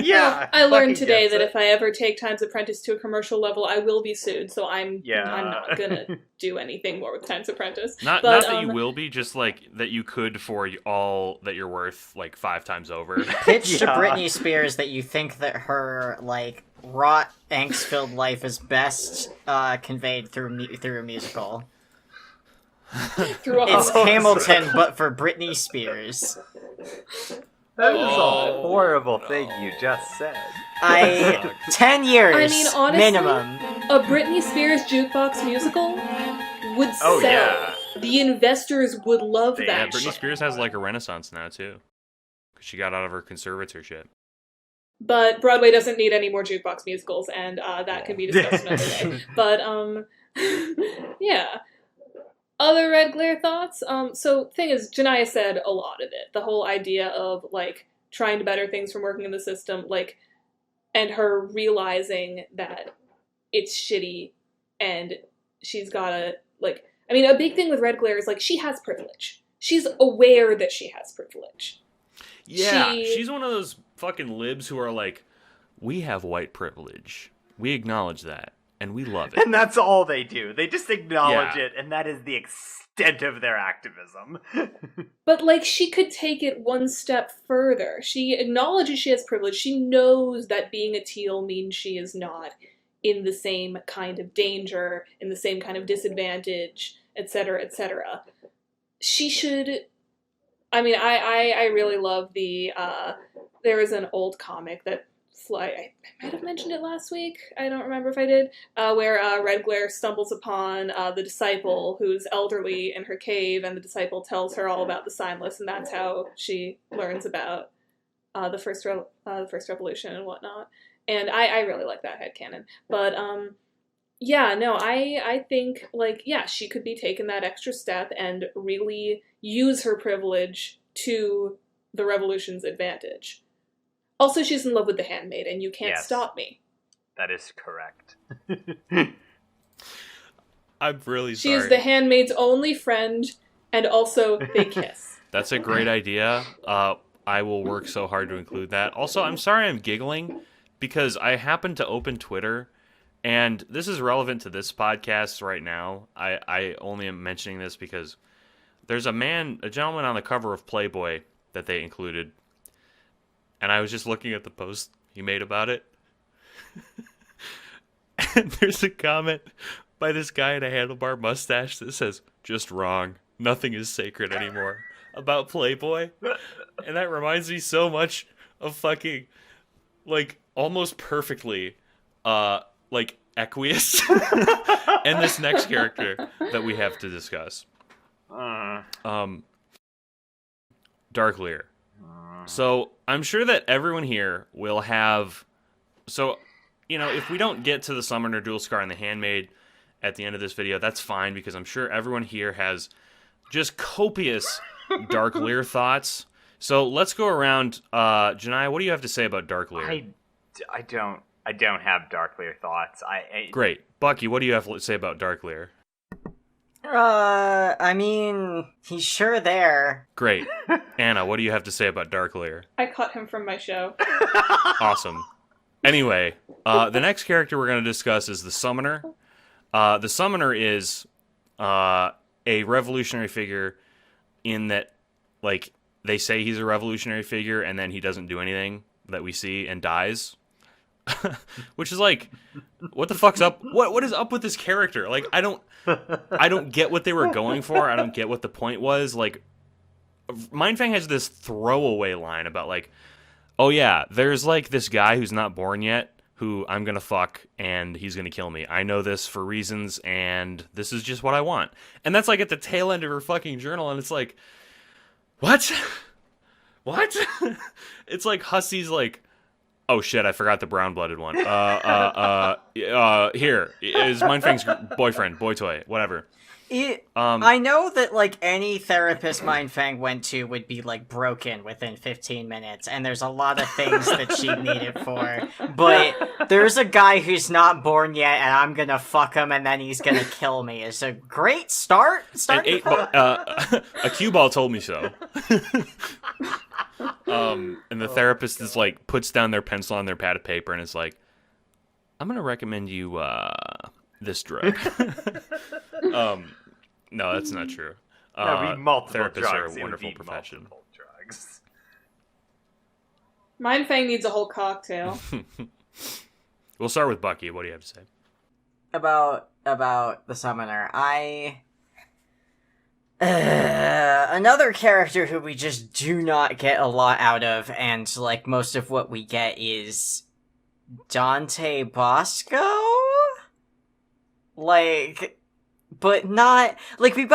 Yeah. I learned fucking today gets that it. if I ever take Time's Apprentice to a commercial level, I will be sued. So I'm Yeah. not gonna do anything more with Time's Apprentice. Not But, that you will be, just like that you could for all that you're worth, like 5 times over. Pitch to Yeah. Britney Spears that you think that her, like, wrought, angst-filled life is best conveyed through a musical. Through a It's Oh, Hamilton, but for Britney Spears. That is Oh, a horrible thing you just said. 10 years, I mean, honestly, minimum. a Britney Spears jukebox musical would Oh, sell. yeah. The investors would love Yeah, Yeah, that Britney shit. Spears has, like, a renaissance now too, because she got out of her conservatorship. But Broadway doesn't need any more jukebox musicals, and that can be discussed another day. But, yeah. Other Red Glare thoughts? So, thing is, Janaya said a lot of it. The whole idea of, like, trying to better things from working in the system, like, and her realizing that it's shitty, and she's gotta, like, I mean, a big thing with Red Glare is, like, she has privilege. She's aware that she has privilege. Yeah, She- she's one of those fucking libs who are like, we have white privilege. We acknowledge that. and we love it. And that's all they do. They just acknowledge Yeah. it, and that is the extent of their activism. But, like, she could take it one step further. She acknowledges she has privilege. She knows that being a teal means she is not in the same kind of danger, in the same kind of disadvantage, etc., etc. She should... I mean, I really love the... there is an old comic that I might have mentioned it last week. I don't remember if I did. Where Red Glare stumbles upon the disciple who's elderly in her cave, and the disciple tells her all about the Signless, and that's how she learns about the first revolution and whatnot. And I really like that headcanon. But yeah, no, I think, like, yeah, she could be taking that extra step and really use her privilege to the revolution's advantage. Also, she's in love with the Handmaid, and you can't stop me. That is correct. I'm really She sorry. is the Handmaid's only friend, and also they kiss. That's a great idea. I will work so hard to include that. Also, I'm sorry I'm giggling, because I happened to open Twitter, and this is relevant to this podcast right now. I only am mentioning this because there's a gentleman on the cover of Playboy that they included. And I was just looking at the post he made about it. And there's a comment by this guy in a handlebar mustache that says, "Just wrong. Nothing is sacred anymore." About Playboy. And that reminds me so much of fucking, like, almost perfectly, like, Equius. And this next character that we have to discuss. Dark Lear. So, I'm sure that everyone here will have... So, you know, if we don't get to the Summoner, Dual Scar, and the Handmaid at the end of this video, that's fine, because I'm sure everyone here has just copious Dark Lear thoughts. So, let's go around. Janai, what do you have to say about Dark Lear? I don't have Dark Lear thoughts. Great. Bucky, what do you have to say about Dark Lear? I mean, he's sure there. Great. Anna, what do you have to say about Dark Lear? I caught him from my show. Awesome. Anyway, the next character we're going to discuss is the Summoner. The Summoner is a revolutionary figure in that, like, they say he's a revolutionary figure and then he doesn't do anything that we see and dies. Which is like, what the fuck's up? What is up with this character? Like, I don't get what they were going for. I don't get what the point was. Like, Mindfang has this throwaway line about, like, oh yeah, there's, like, this guy who's not born yet who I'm gonna fuck and he's gonna kill me. I know this for reasons and this is just what I want. And that's, like, at the tail end of her fucking journal, and it's like, what? What? It's like Hussey's like, oh shit, I forgot the brown-blooded one. Here is Mindfang's boyfriend, boy toy, whatever. I know that, like, any therapist Mindfang went to would be, like, broken within 15 minutes, and there's a lot of things that she'd need it for, but there's a guy who's not born yet, and I'm gonna fuck him, and then he's gonna kill me. It's a great start. A cue ball told me so. And the therapist is like, puts down their pencil on their pad of paper and is like, I'm gonna recommend you this drug. No, that's not true. Multiple therapists drugs. are a wonderful profession. Drugs. Mindfang needs a whole cocktail. We'll start with Bucky. What do you have to say? About the Summoner, another character who we just do not get a lot out of, and, like, most of what we get is Dante Bosco? Like, but not, like, we've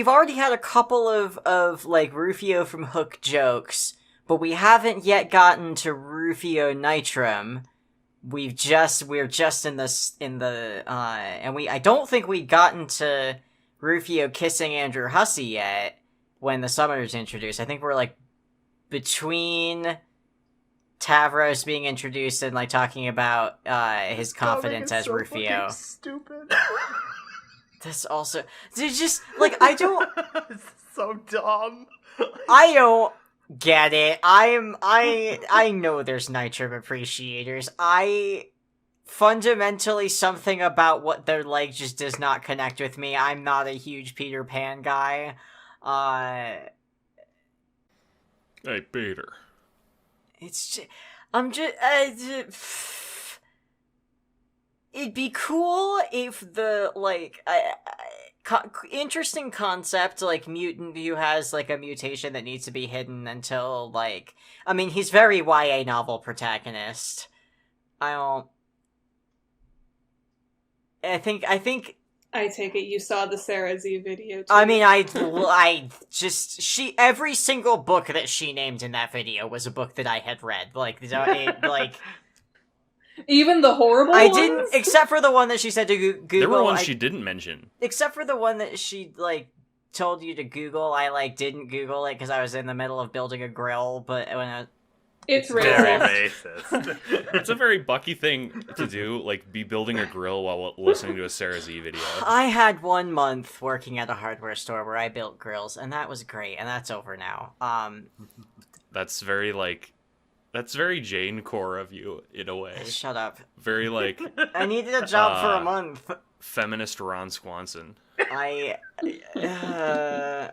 already had a couple of like, Rufio from Hook jokes, but we haven't yet gotten to Rufio Nitram. We're just in the I don't think we've gotten to Rufio kissing Andrew Hussey yet when the Summoner's introduced. I think we're, like, between Tavros being introduced and, like, talking about his confidence as so Rufio. Stupid. That's also, it's just, like, I don't, It's so dumb. I don't get it. I know there's Nitram appreciators. I fundamentally something about what they're like just does not connect with me. I'm not a huge Peter Pan guy. Hey, Peter. It's just, I'm just, it'd be cool if the, like, interesting concept, like, mutant who has, like, a mutation that needs to be hidden until, like, I mean, he's very YA novel protagonist. I think I take it you saw the Sarah Z video too. I mean, every single book that she named in that video was a book that I had read. Like, even the horrible I ones? didn't, except for the one that she said to Google. There were ones she didn't mention. Except for the one that she, like, told you to Google, I, like, didn't Google it because I was in the middle of building a grill, but when It's Very racist. racist. It's a very Bucky thing to do, like, be building a grill while listening to a Sarah Z video. I had 1 month working at a hardware store where I built grills, and that was great, and that's over now. That's very Jane Core of you, in a way. Shut up. Very, like, I needed a job for a month. feminist Ron Swanson. I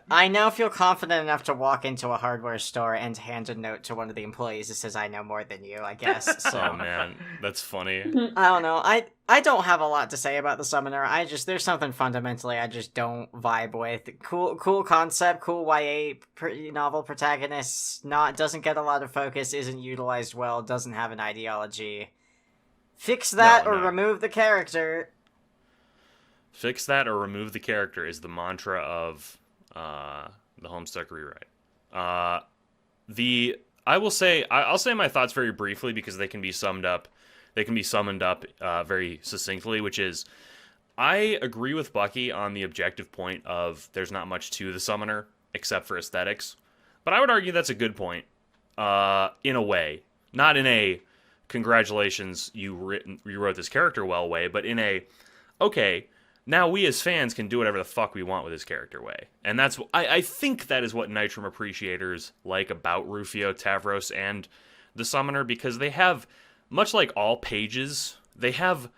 now feel confident enough to walk into a hardware store and hand a note to one of the employees that says I know more than you, I guess. So. Oh man, that's funny. I don't know. I don't have a lot to say about the Summoner. There's something fundamentally I just don't vibe with. Cool concept, cool YA novel protagonist, doesn't get a lot of focus, isn't utilized well, doesn't have an ideology. Fix that or remove the character. Fix that or remove the character is the mantra of the Homestuck rewrite. I'll say my thoughts very briefly because they can be summoned up very succinctly, which is I agree with Bucky on the objective point of there's not much to the Summoner except for aesthetics, but I would argue that's a good point in a way, not in a congratulations you wrote this character well way, but in a okay. Now we as fans can do whatever the fuck we want with his character way. And that's I think that is what Nitram appreciators like about Rufio, Tavros, and the Summoner, because they have, much like all pages, they have,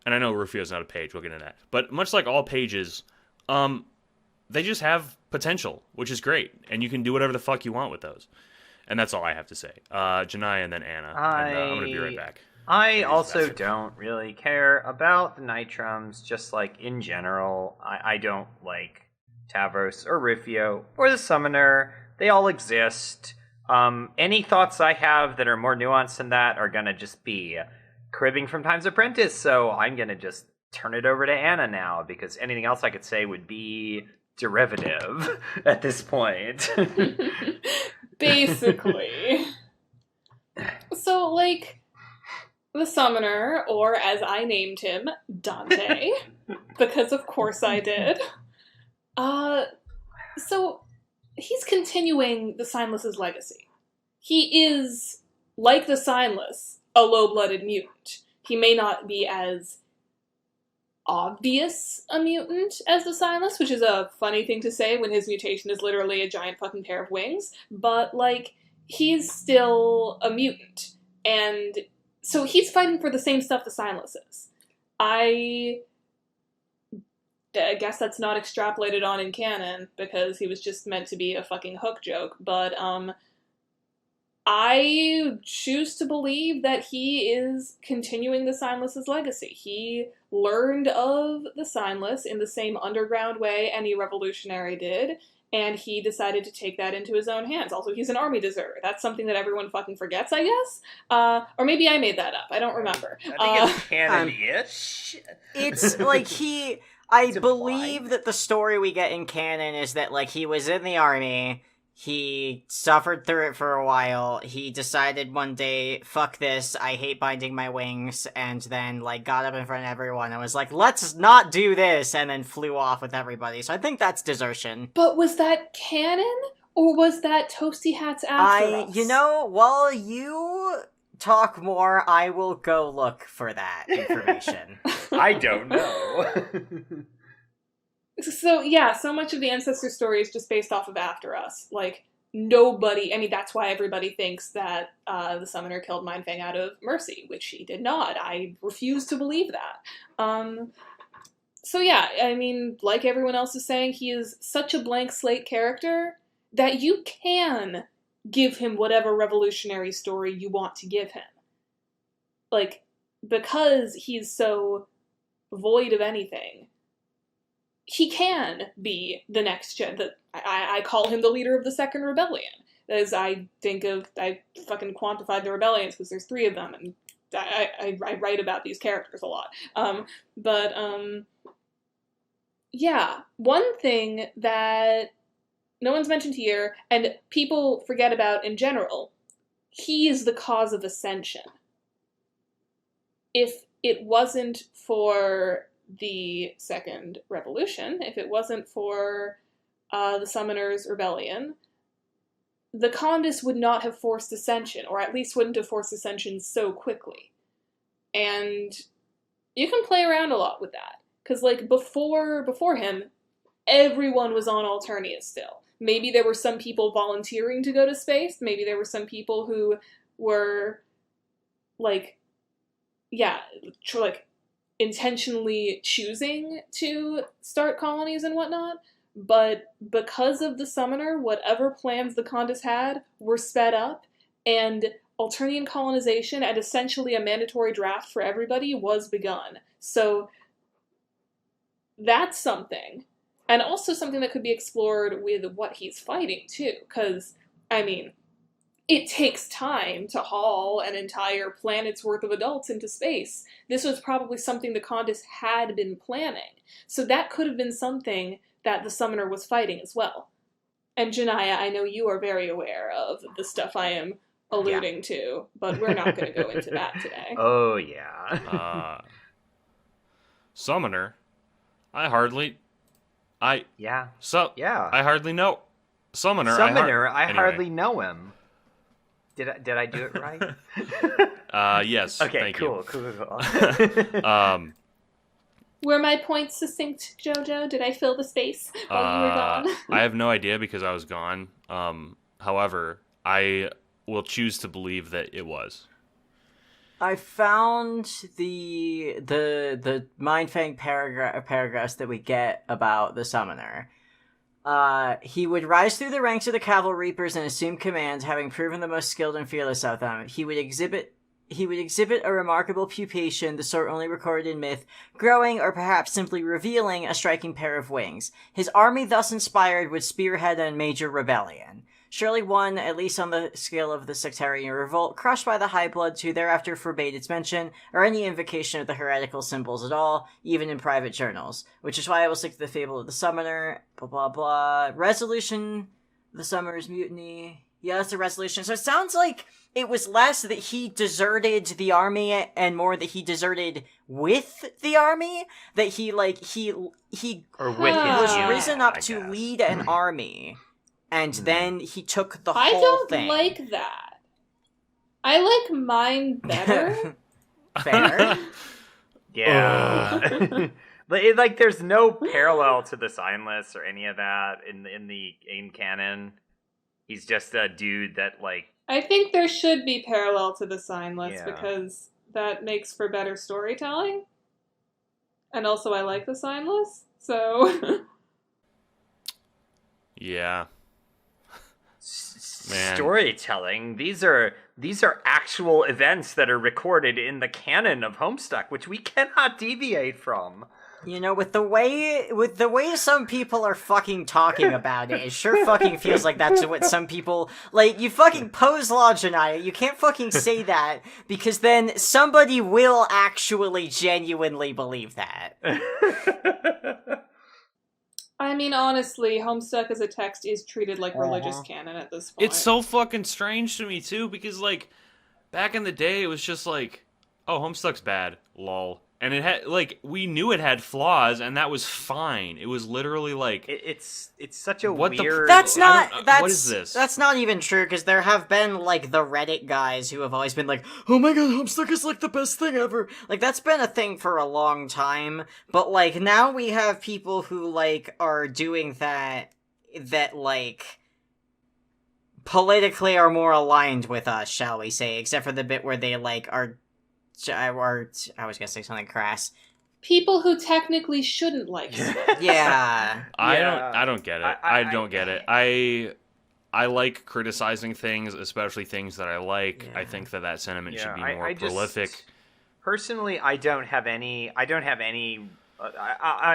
and I know Rufio's not a page, we'll get into that, but much like all pages, they just have potential, which is great, and you can do whatever the fuck you want with those. And that's all I have to say. Janai and then Anna, and I'm going to be right back. I also don't really care about the Nitrums, just like in general. I don't like Tavros or Rufio or the Summoner. They all exist. Any thoughts I have that are more nuanced than that are going to just be cribbing from Time's Apprentice, so I'm going to just turn it over to Anna now, because anything else I could say would be derivative at this point. Basically. So, like, the Summoner, or as I named him, Dante, because of course I did. So, he's continuing the Signless's legacy. He is, like the Signless, a low-blooded mutant. He may not be as obvious a mutant as the Signless, which is a funny thing to say when his mutation is literally a giant fucking pair of wings, but, like, he's still a mutant. And so he's fighting for the same stuff the Signless is. I guess that's not extrapolated on in canon, because he was just meant to be a fucking hook joke, but, I choose to believe that he is continuing the Signless's legacy. He learned of the Signless in the same underground way any revolutionary did, and he decided to take that into his own hands. Also, he's an army deserter. That's something that everyone fucking forgets, I guess? Or maybe I made that up. I don't remember. I think it's canon-ish. It's like I believe that the story we get in canon is that, like, he was in the army, he suffered through it for a while, he decided one day, fuck this, I hate binding my wings, and then, like, got up in front of everyone and was like, let's not do this, and then flew off with everybody. So I think that's desertion. But was that canon? Or was that Toasty Hats after us? You know, while you talk more, I will go look for that information. I don't know. So, yeah, so much of the Ancestor story is just based off of After Us. Like, nobody, I mean, that's why everybody thinks that the summoner killed Mindfang out of mercy, which he did not. I refuse to believe that. So yeah, I mean, like everyone else is saying, he is such a blank slate character that you can give him whatever revolutionary story you want to give him. Like, because he's so void of anything, he can be the next gen. I call him the leader of the Second Rebellion. As I fucking quantified the rebellions because there's 3 of them, and I write about these characters a lot. Yeah, one thing that no one's mentioned here, and people forget about in general, he is the cause of ascension. If it wasn't for the Second Revolution, if it wasn't for the Summoner's Rebellion, the Condis would not have forced ascension, or at least wouldn't have forced ascension so quickly. And you can play around a lot with that. Because, like, before him, everyone was on Alternia still. Maybe there were some people volunteering to go to space. Maybe there were some people who were, like, intentionally choosing to start colonies and whatnot. But because of the Summoner, whatever plans the Condis had were sped up, and Alternian colonization and essentially a mandatory draft for everybody was begun. So that's something. And also something that could be explored with what he's fighting, too. Because, I mean, it takes time to haul an entire planet's worth of adults into space. This was probably something the Condis had been planning. So that could have been something that the Summoner was fighting as well. And Janaya, I know you are very aware of the stuff I am alluding to, but we're not going to go into that today. Oh, yeah. Summoner? I hardly know. Summoner, I hardly know him. Did I do it right? Yes. Okay, thank cool. Were my points succinct, Jojo? Did I fill the space while you were gone? I have no idea because I was gone. However, I will choose to believe that it was. I found the Mindfang paragraphs that we get about the Summoner. He would rise through the ranks of the Cavalry Reapers and assume command, having proven the most skilled and fearless of them. He would exhibit a remarkable pupation, the sort only recorded in myth, growing or perhaps simply revealing a striking pair of wings. His army, thus inspired, would spearhead a major rebellion. Surely one, at least on the scale of the sectarian revolt, crushed by the High Bloods who thereafter forbade its mention, or any invocation of the heretical symbols at all, even in private journals. Which is why I will stick to the fable of the Summoner, blah blah blah. Resolution, the Summoner's mutiny. Yeah, that's the resolution. So it sounds like it was less that he deserted the army and more that he deserted with the army. That he was risen up to lead an army. And then he took the whole thing. I don't like that. I like mine better. Fair. Yeah. Like, there's no parallel to the Signless or any of that in canon. He's just a dude that, like... I think there should be parallel to the Signless because that makes for better storytelling. And also I like the Signless, so... Yeah. Man. Storytelling. These are actual events that are recorded in the canon of Homestuck, which we cannot deviate from. You know, with the way some people are fucking talking about it sure fucking feels like that's what some people, like, you fucking pose law, Janaya. You can't fucking say that, because then somebody will actually genuinely believe that. I mean, honestly, Homestuck as a text is treated like religious canon at this point. It's so fucking strange to me, too, because, like, back in the day, it was just like, oh, Homestuck's bad, lol. And it had, like, we knew it had flaws, and that was fine. It was literally like... It's such a what weird... what is this? That's not even true, because there have been, like, the Reddit guys who have always been like, oh my god, Homestuck is, like, the best thing ever. Like, that's been a thing for a long time. But, like, now we have people who, like, are doing that, like... politically are more aligned with us, shall we say, except for the bit where they, like, are I was gonna say something crass. People who technically shouldn't like you. Yeah. I don't get it. I don't get it. I like criticizing things, especially things that I like. Yeah. I think that sentiment should be I more prolific. Personally, I'd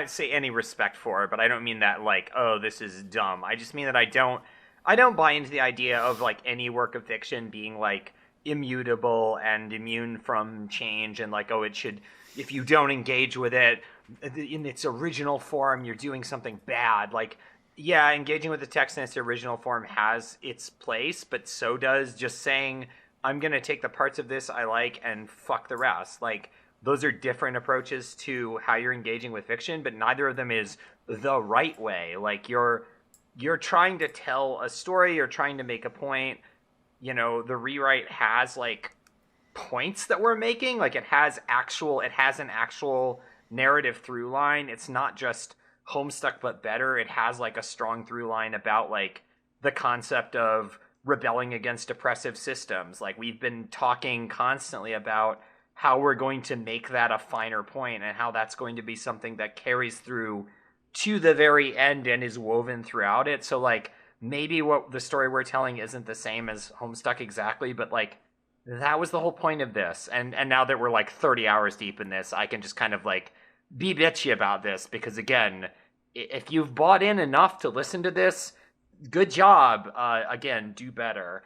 say any respect for it, but I don't mean that like, oh, this is dumb. I just mean that I don't buy into the idea of like any work of fiction being like immutable and immune from change, and like, oh, it should, if you don't engage with it in its original form, you're doing something bad. Like, yeah, engaging with the text in its original form has its place, but so does just saying, I'm going to take the parts of this I like and fuck the rest. Like, those are different approaches to how you're engaging with fiction, but neither of them is the right way. Like, you're trying to tell a story, you're trying to make a point. You know, the rewrite has like points that we're making. Like, it has an actual narrative through line. It's not just Homestuck but better. It has like a strong through line about like the concept of rebelling against oppressive systems. Like, we've been talking constantly about how we're going to make that a finer point and how that's going to be something that carries through to the very end and is woven throughout it. So like, maybe what the story we're telling isn't the same as Homestuck exactly, but like, that was the whole point of this. And now that we're like 30 hours deep in this, I can just kind of like be bitchy about this, because again, if you've bought in enough to listen to this, good job. Again, do better.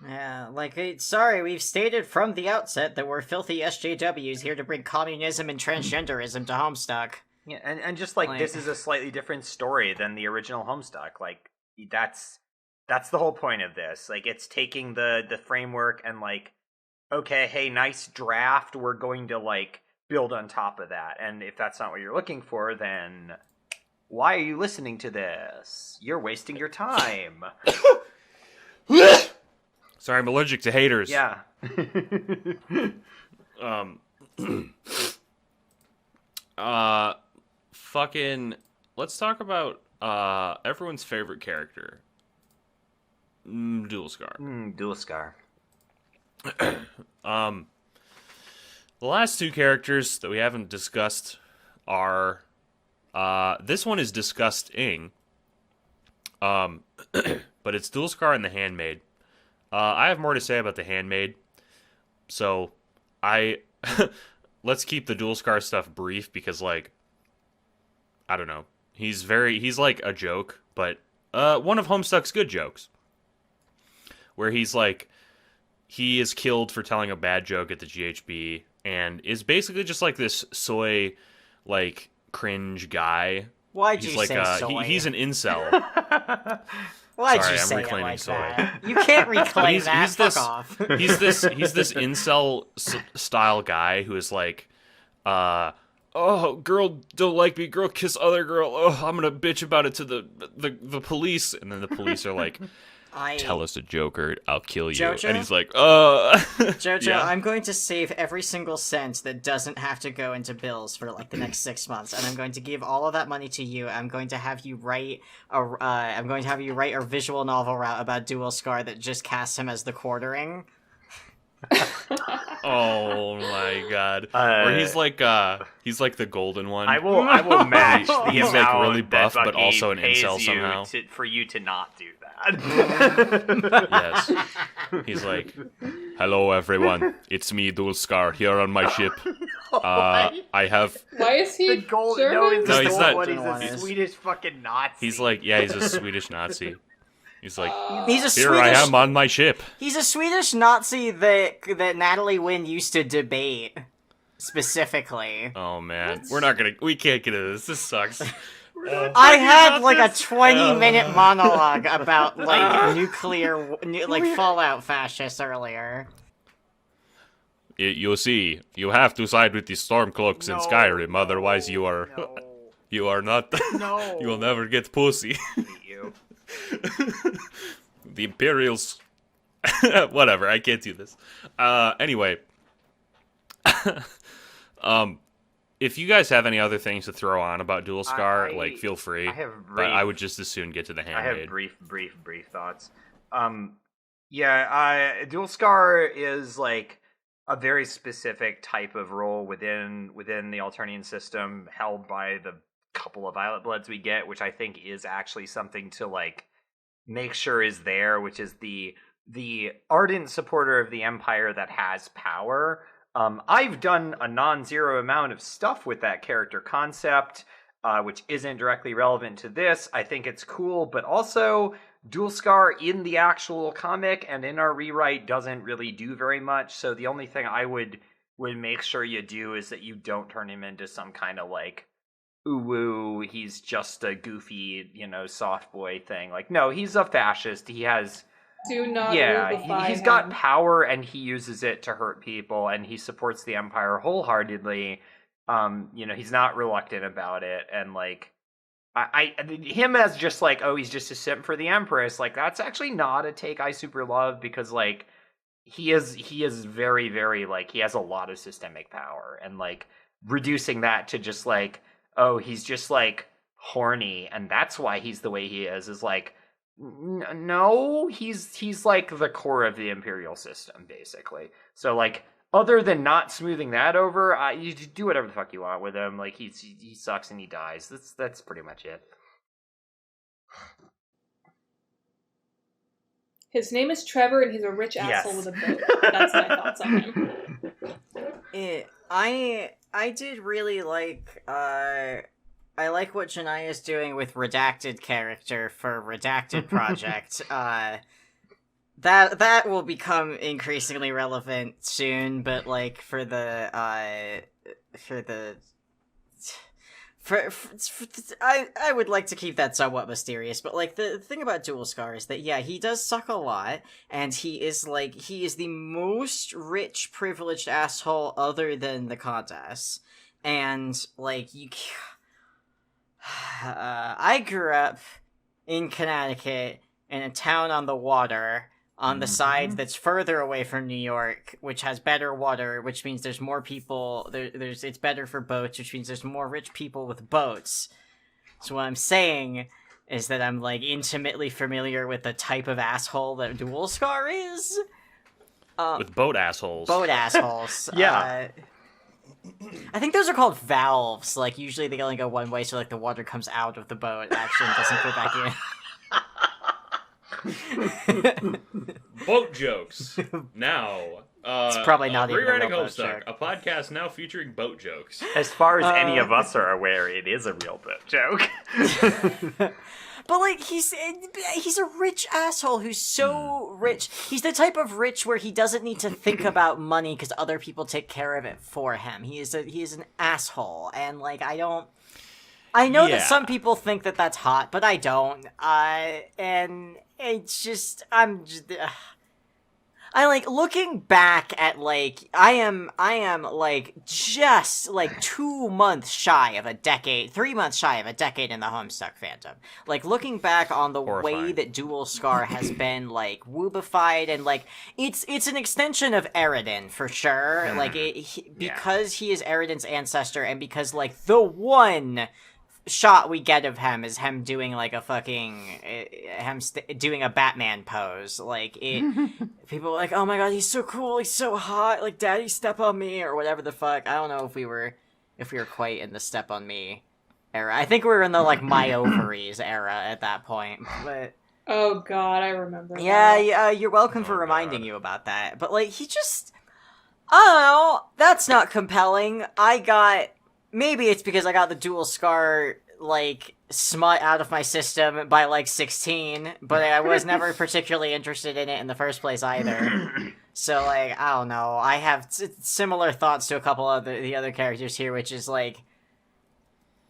Yeah, like, sorry, we've stated from the outset that we're filthy SJWs here to bring communism and transgenderism to Homestuck. Yeah, and just like, this is a slightly different story than the original Homestuck. Like, that's the whole point of this. Like, it's taking the framework and like, okay, hey, nice draft, we're going to like build on top of that. And if that's not what you're looking for, then why are you listening to this? You're wasting your time. Sorry, I'm allergic to haters. Yeah. Fucking, let's talk about everyone's favorite character, Dual Scar. Dual Scar. The last two characters that we haven't discussed are, this one is disgusting, but it's Dual Scar and the Handmaid. I have more to say about the Handmaid, so let's keep the Dual Scar stuff brief, because like, I don't know, he's like a joke, but one of Homestuck's good jokes, where he's like, he is killed for telling a bad joke at the GHB, and is basically just like this soy, like, cringe guy. Why'd he's you like, say soy? He's an incel. Why'd Sorry, you I'm say reclaiming it like soy. that? You can't reclaim that. he's Fuck this- off. He's this incel style guy who is like, oh, girl don't like me, girl kiss other girl, oh, I'm gonna bitch about it to the police, and then the police are like, tell us a joke or I'll kill you. Jojo? And he's like, Jojo, yeah. I'm going to save every single cent that doesn't have to go into bills for like the next 6 months, and I'm going to give all of that money to you. I'm going to have you write a visual novel about Dual Scar that just casts him as the Quartering. Oh my god. Or he's like the golden one. I will match the He's, like, amount really buff, that but Bucky also an pays incel you somehow. for you to not do that. Yes. He's like, hello everyone, it's me, Dual Scar, here on my ship. I have... Why is he The gold, German? no, he's the not- gold one. Golden He's a one Swedish fucking Nazi. He's like, yeah, he's a Swedish Nazi. He's like, He's a here Swedish. I am on my ship. He's a Swedish Nazi that Natalie Wynn used to debate specifically. Oh man, we can't get into this. This sucks. I had like a 20-minute monologue about like like Fallout fascists earlier. You see, you have to side with the Stormcloaks in Skyrim, otherwise you are not. No. You will never get pussy. You. The Imperials. Whatever, I can't do this. Anyway. If you guys have any other things to throw on about Dual Scar, like, feel free. I have but I would just as soon get to the I have Handmaid. brief thoughts. Dual Scar is like a very specific type of role within the Alternian system, held by the couple of Violet Bloods we get, which I think is actually something to like make sure is there, which is the ardent supporter of the Empire that has power. I've done a non-zero amount of stuff with that character concept, which isn't directly relevant to this. I think it's cool, but also Dual Scar in the actual comic and in our rewrite doesn't really do very much. So the only thing I would make sure you do is that you don't turn him into some kind of like ooh, he's just a goofy, soft boy thing. Like, no, he's a fascist. He has Do not he's got power and he uses it to hurt people, and he supports the Empire wholeheartedly. He's not reluctant about it, and like him as just like, oh, he's just a simp for the Empress, like that's actually not a take I super love, because like he is very, very like, he has a lot of systemic power, and like reducing that to just like, oh, he's just like horny and that's why he's the way he is like, no, he's like the core of the Imperial system, basically. So like, other than not smoothing that over, you do whatever the fuck you want with him. Like he sucks and he dies. That's pretty much it. His name is Trevor, and he's a rich asshole with a boat. That's my thoughts on him. I did really like, I like what Janai is doing with redacted character for redacted project. That will become increasingly relevant soon, but like I would like to keep that somewhat mysterious, but like the thing about Dual Scar is that he does suck a lot, and he is the most rich privileged asshole other than the Countess, and like I grew up in Connecticut in a town on the water, on the side that's further away from New York, which has better water, which means there's more people. It's better for boats, which means there's more rich people with boats. So what I'm saying is that I'm like intimately familiar with the type of asshole that Dual Scar is. With boat assholes. Boat assholes. Yeah. I think those are called valves. Like, usually they only go one way, so like the water comes out of the boat, actually, and doesn't go back in. Boat jokes. Now, it's probably not even a rewriting real boat Homestuck, joke. a podcast now featuring boat jokes. As far as any of us are aware, it is a real boat joke. But like, he's a rich asshole who's so rich. He's the type of rich where he doesn't need to think about money because other people take care of it for him. He is an asshole, and like I know that some people think that that's hot, but I don't. And it's just I like looking back at like I am like just like 3 months shy of a decade in the Homestuck fandom. Like looking back on the way that Dual Scar has been like woobified, and like it's an extension of Eridan for sure. Like because he is Eridan's ancestor, and because like the one shot we get of him is him doing like a fucking doing a Batman pose. Like people are like, oh my god, he's so cool, he's so hot, like daddy step on me or whatever the fuck. I don't know if we were quite in the step on me era. I think we were in the like my ovaries era at that point, but oh god, I remember that. Yeah, you're welcome for reminding you about that. But like he just, I don't know, that's not compelling. Maybe it's because I got the Dual Scar, like, smut out of my system by, like, 16, but I was never particularly interested in it in the first place either. So, like, I don't know. I have similar thoughts to a couple of the other characters here, which is, like,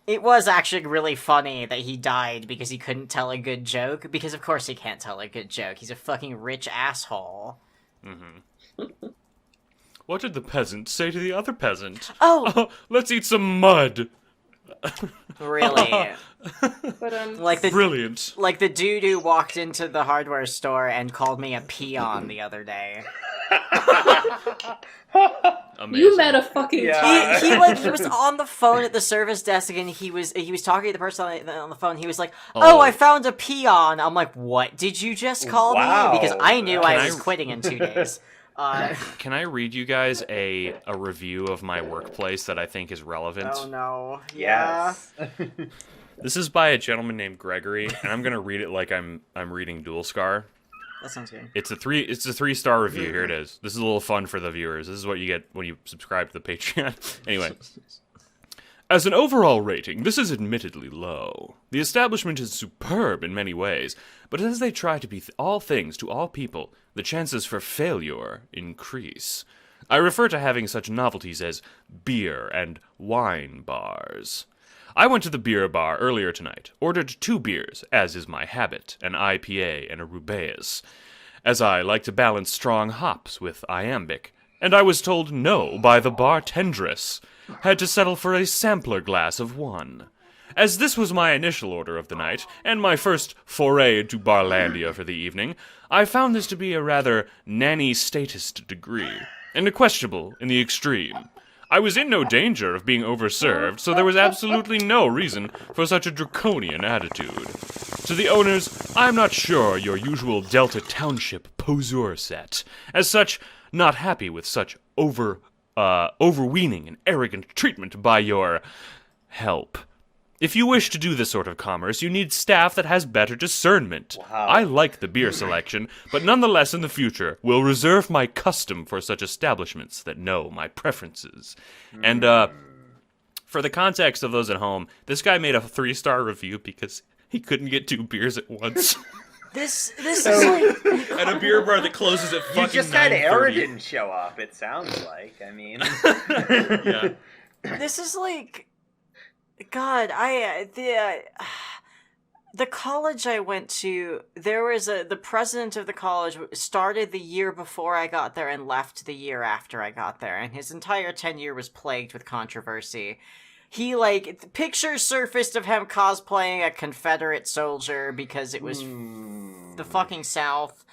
it was actually really funny that he died because he couldn't tell a good joke, because of course he can't tell a good joke. He's a fucking rich asshole. Mm-hmm. What did the peasant say to the other peasant? Oh! Let's eat some mud! Really. But Like the Brilliant. like the dude who walked into the hardware store and called me a peon the other day. Amazing. you met a fucking Yeah. He was on the phone at the service desk and he was talking to the person on the phone. He was like, "Oh, I found a peon." I'm like, "What did you just call Wow. me?" Because I knew I Can was I- quitting in 2 days. Can I read you guys a review of my workplace that I think is relevant? Oh no. Yeah. Yes. This is by a gentleman named Gregory, and I'm gonna read it like I'm reading Dual Scar. That sounds good. It's a 3-star review. Here it is. This is a little fun for the viewers. This is what you get when you subscribe to the Patreon. Anyway. As an overall rating, this is admittedly low. The establishment is superb in many ways, but as they try to be all things to all people, the chances for failure increase. I refer to having such novelties as beer and wine bars. I went to the beer bar earlier tonight, ordered 2 beers, as is my habit, an IPA and a Rubaeus, as I like to balance strong hops with iambic, and I was told no by the bartendress. Had to settle for a sampler glass of 1. As this was my initial order of the night, and my first foray into Barlandia for the evening, I found this to be a rather nanny-statist degree, and questionable in the extreme. I was in no danger of being overserved, so there was absolutely no reason for such a draconian attitude. To the owners, I am not sure your usual Delta Township poseur set. As such, not happy with such overweening and arrogant treatment by your help. If you wish to do this sort of commerce, you need staff that has better discernment. Wow. I like the beer selection, but nonetheless in the future will reserve my custom for such establishments that know my preferences. And for the context of those at home, this guy made a 3-star review because he couldn't get 2 beers at once. This is like At a beer bar that closes at fucking You just had 9:30. Aridin show up, it sounds like. I mean... Yeah. this is like God, the college I went to, there was the president of the college started the year before I got there and left the year after I got there, and his entire tenure was plagued with controversy. He, pictures surfaced of him cosplaying a Confederate soldier because it was the fucking South.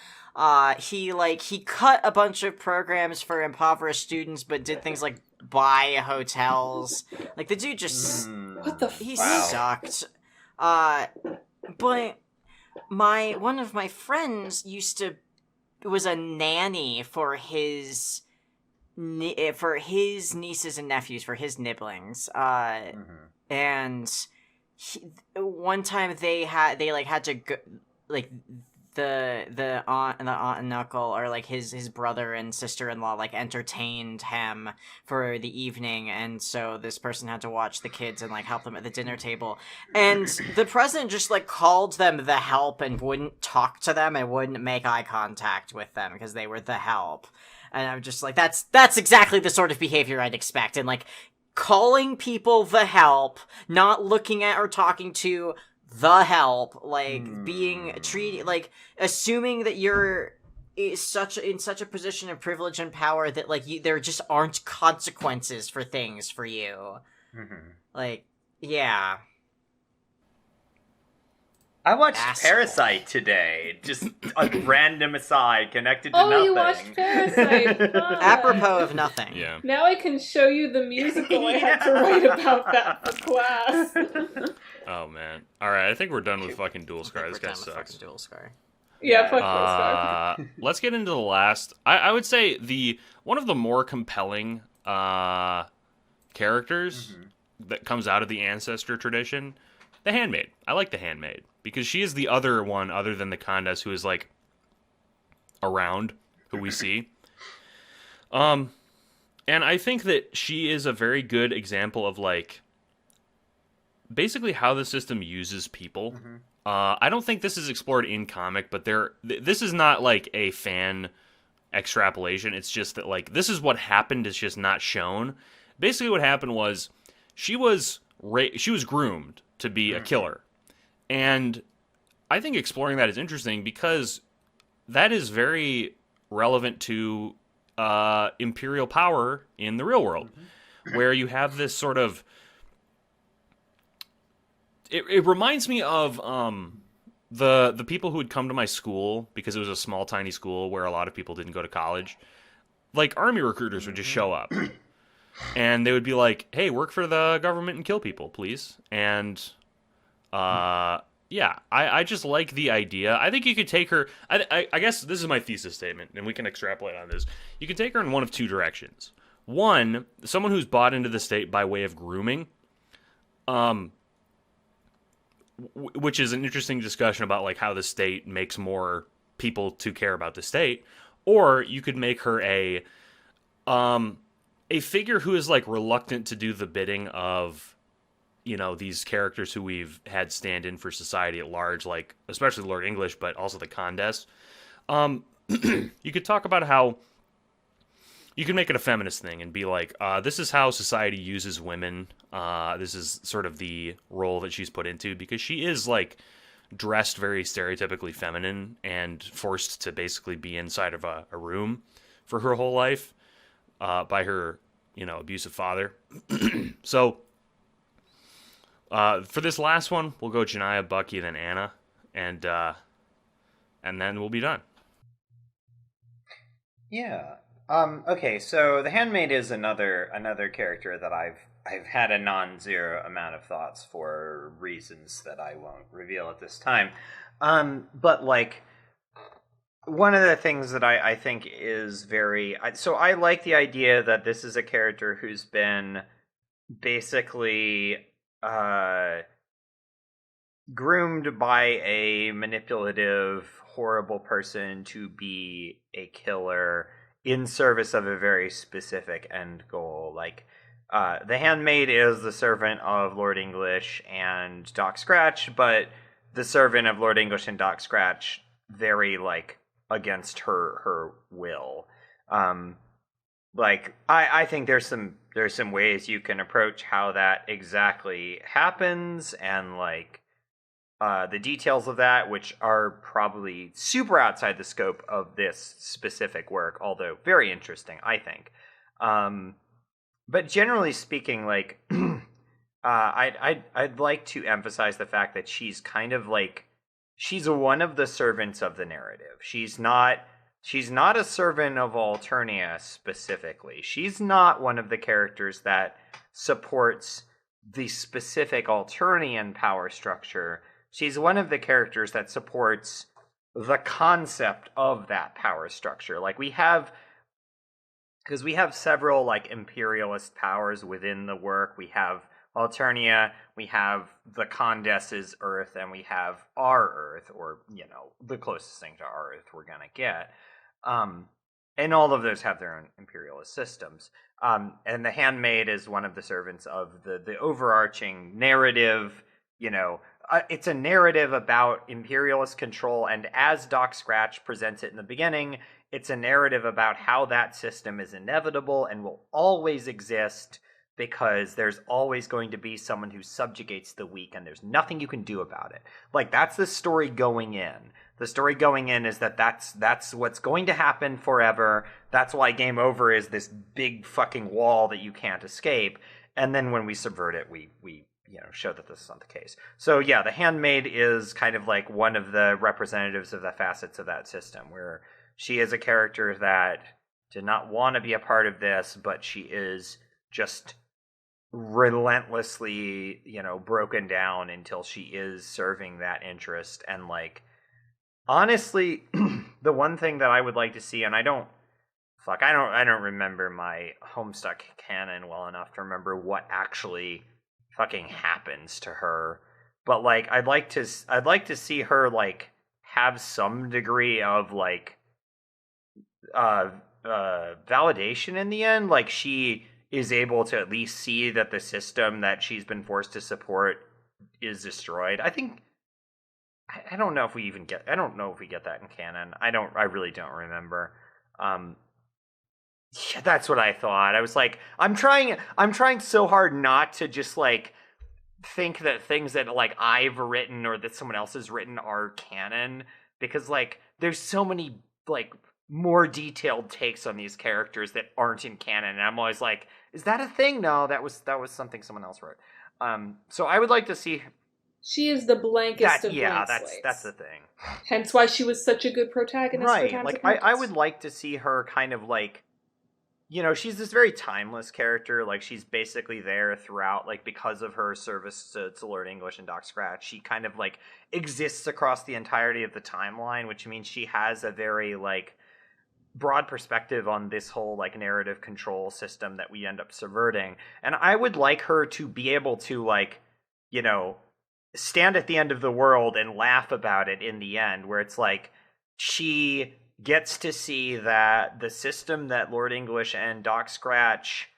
He cut a bunch of programs for impoverished students, but did things like buy hotels. Like, the dude just... What the He Wow. sucked. But one of my friends was a nanny for his nieces and nephews, for his nibblings. And one time they had to go, the aunt and uncle, or his brother and sister-in-law entertained him for the evening, and so this person had to watch the kids and help them at the dinner table, and the president just called them the help and wouldn't talk to them and wouldn't make eye contact with them because they were the help. And I'm just like, that's exactly the sort of behavior I'd expect. And calling people the help, not looking at or talking to the help, being treated, assuming that you're in such a position of privilege and power that there just aren't consequences for things for you. Yeah. I watched Asshole. Parasite today. Just a random aside connected to nothing. Oh, you watched Parasite. Fun. Apropos of nothing. Yeah. Now I can show you the musical I had to write about that for class. Oh, man. Alright, I think we're done with fucking Dual Scar. This guy We're done with sucks. fucking Dual Scar. Yeah, fuck this. Let's get into the last. I would say one of the more compelling characters that comes out of the ancestor tradition, the Handmaid. I like the Handmaid because she is the other one other than the Candace who is around, who we see. And I think that she is a very good example of basically how the system uses people. I don't think this is explored in comic, but this is not a fan extrapolation. It's just that this is what happened. It's just not shown. Basically, what happened was she was groomed to be a killer, and I think exploring that is interesting because that is very relevant to imperial power in the real world, where you have this sort of it reminds me of the people who would come to my school, because it was a small, tiny school where a lot of people didn't go to college. Like, army recruiters would just show up, and they would be like, "Hey, work for the government and kill people, please." And yeah, I just like the idea. I think you could take her. I guess this is my thesis statement, and we can extrapolate on this. You can take her in one of two directions. One, someone who's bought into the state by way of grooming, which is an interesting discussion about like how the state makes more people to care about the state. Or you could make her a figure who is like reluctant to do the bidding of, you know, these characters who we've had stand in for society at large, like especially Lord English, but also the Condess. You could talk about how you can make it a feminist thing and be like, this is how society uses women. This is sort of the role that she's put into, because she is like dressed very stereotypically feminine and forced to basically be inside of a room for her whole life by her, you know, abusive father. So for this last one, we'll go Janiyah, Bucky, then Anna, and then we'll be done. Yeah. Okay, so the Handmaid is another character that I've had a non-zero amount of thoughts for reasons that I won't reveal at this time. But like, one of the things that I think is so I like the idea that this is a character who's been basically groomed by a manipulative, horrible person to be a killer in service of a very specific end goal. Like, the Handmaid is the servant of Lord English and Doc Scratch, but the servant of Lord English and Doc Scratch very, like, against her will. Like, I think there's some ways you can approach how that exactly happens, and, like, the details of that, which are probably super outside the scope of this specific work, although very interesting, I think. But generally speaking, like, I'd like to emphasize the fact that she's kind of like, she's one of the servants of the narrative. She's not a servant of Alternia specifically. She's not one of the characters that supports the specific Alternian power structure. She's one of the characters that supports the concept of that power structure. Like, because we have several, like, imperialist powers within the work. We have Alternia, we have the Condess's Earth, and we have our Earth, or, you know, the closest thing to our Earth we're gonna get. And all of those have their own imperialist systems. And the Handmaid is one of the servants of the overarching narrative, you know. It's a narrative about imperialist control, and as Doc Scratch presents it in the beginning, it's a narrative about how that system is inevitable and will always exist, because there's always going to be someone who subjugates the weak, and there's nothing you can do about it. Like, that's the story going in. The story going in is that that's what's going to happen forever. That's why game over is this big fucking wall that you can't escape. And then when we subvert it, we you know, show that this is not the case. So yeah, the Handmaid is kind of like one of the representatives of the facets of that system, where she is a character that did not want to be a part of this, but she is just relentlessly, you know, broken down until she is serving that interest. And like, honestly, the one thing that I would like to see, and I don't remember my Homestuck canon well enough to remember what actually fucking happens to her, but like, I'd like to see her like have some degree of like validation in the end. Like, she is able to at least see that the system that she's been forced to support is destroyed. I think, I don't know if we get that in canon. I really don't remember. Yeah, that's what I thought. I was like, I'm trying so hard not to just like think that things that like I've written or that someone else has written are canon, because like there's so many like more detailed takes on these characters that aren't in canon, and I'm always like, is that a thing? No, that was something someone else wrote. So I would like to see She is the blankest of yeah, blank slates. that's the thing. Hence why she was such a good protagonist. Right, For Times like of Purpose. I would like to see her kind of like, she's this very timeless character. Like she's basically there throughout, like because of her service to Lord English and Doc Scratch. She kind of like exists across the entirety of the timeline, which means she has a very like broad perspective on this whole like narrative control system that we end up subverting. And I would like her to be able to like, stand at the end of the world and laugh about it in the end, where it's like she gets to see that the system that Lord English and Doc Scratch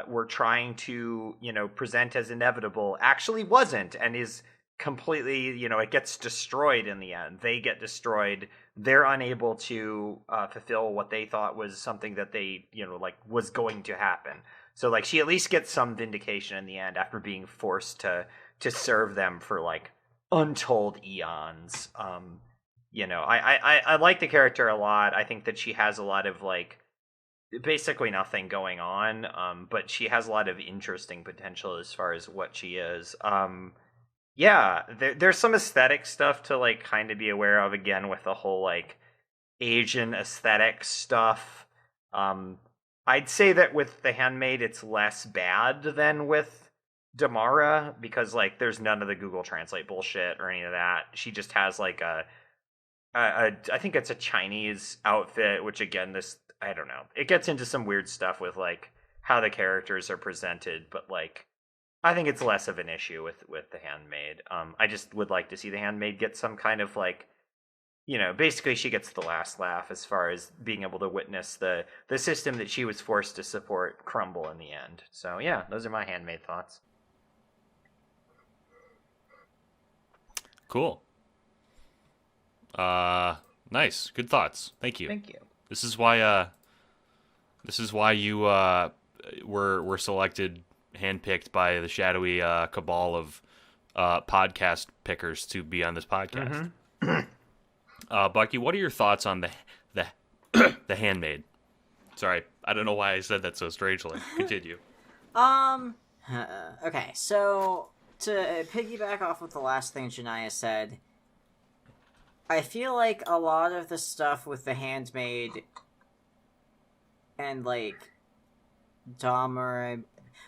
were trying to, present as inevitable actually wasn't, and is completely, it gets destroyed in the end. They get destroyed. They're unable to fulfill what they thought was something that they, was going to happen. So, like, she at least gets some vindication in the end after being forced to serve them for, like, untold eons. I like the character a lot. I think that she has a lot of, like, basically nothing going on, but she has a lot of interesting potential as far as what she is. There's some aesthetic stuff to, like, kind of be aware of, again, with the whole, like, Asian aesthetic stuff. I'd say that with The Handmaid, it's less bad than with Damara, because, like, there's none of the Google Translate bullshit or any of that. She just has, like, I think it's a Chinese outfit, which, again, I don't know. It gets into some weird stuff with, like, how the characters are presented, but, like, I think it's less of an issue with The Handmaid. I just would like to see The Handmaid get some kind of, like, basically she gets the last laugh as far as being able to witness the system that she was forced to support crumble in the end. So, yeah, those are my Handmaid thoughts. Cool. Nice. Good thoughts. Thank you. Thank you. This is why you were selected, handpicked by the shadowy cabal of podcast pickers to be on this podcast. Mm-hmm. Bucky, what are your thoughts on the the Handmaid? Sorry, I don't know why I said that so strangely. Continue. Okay, so to piggyback off of the last thing Janaya said, I feel like a lot of the stuff with the Handmaid and, like, Dahmer,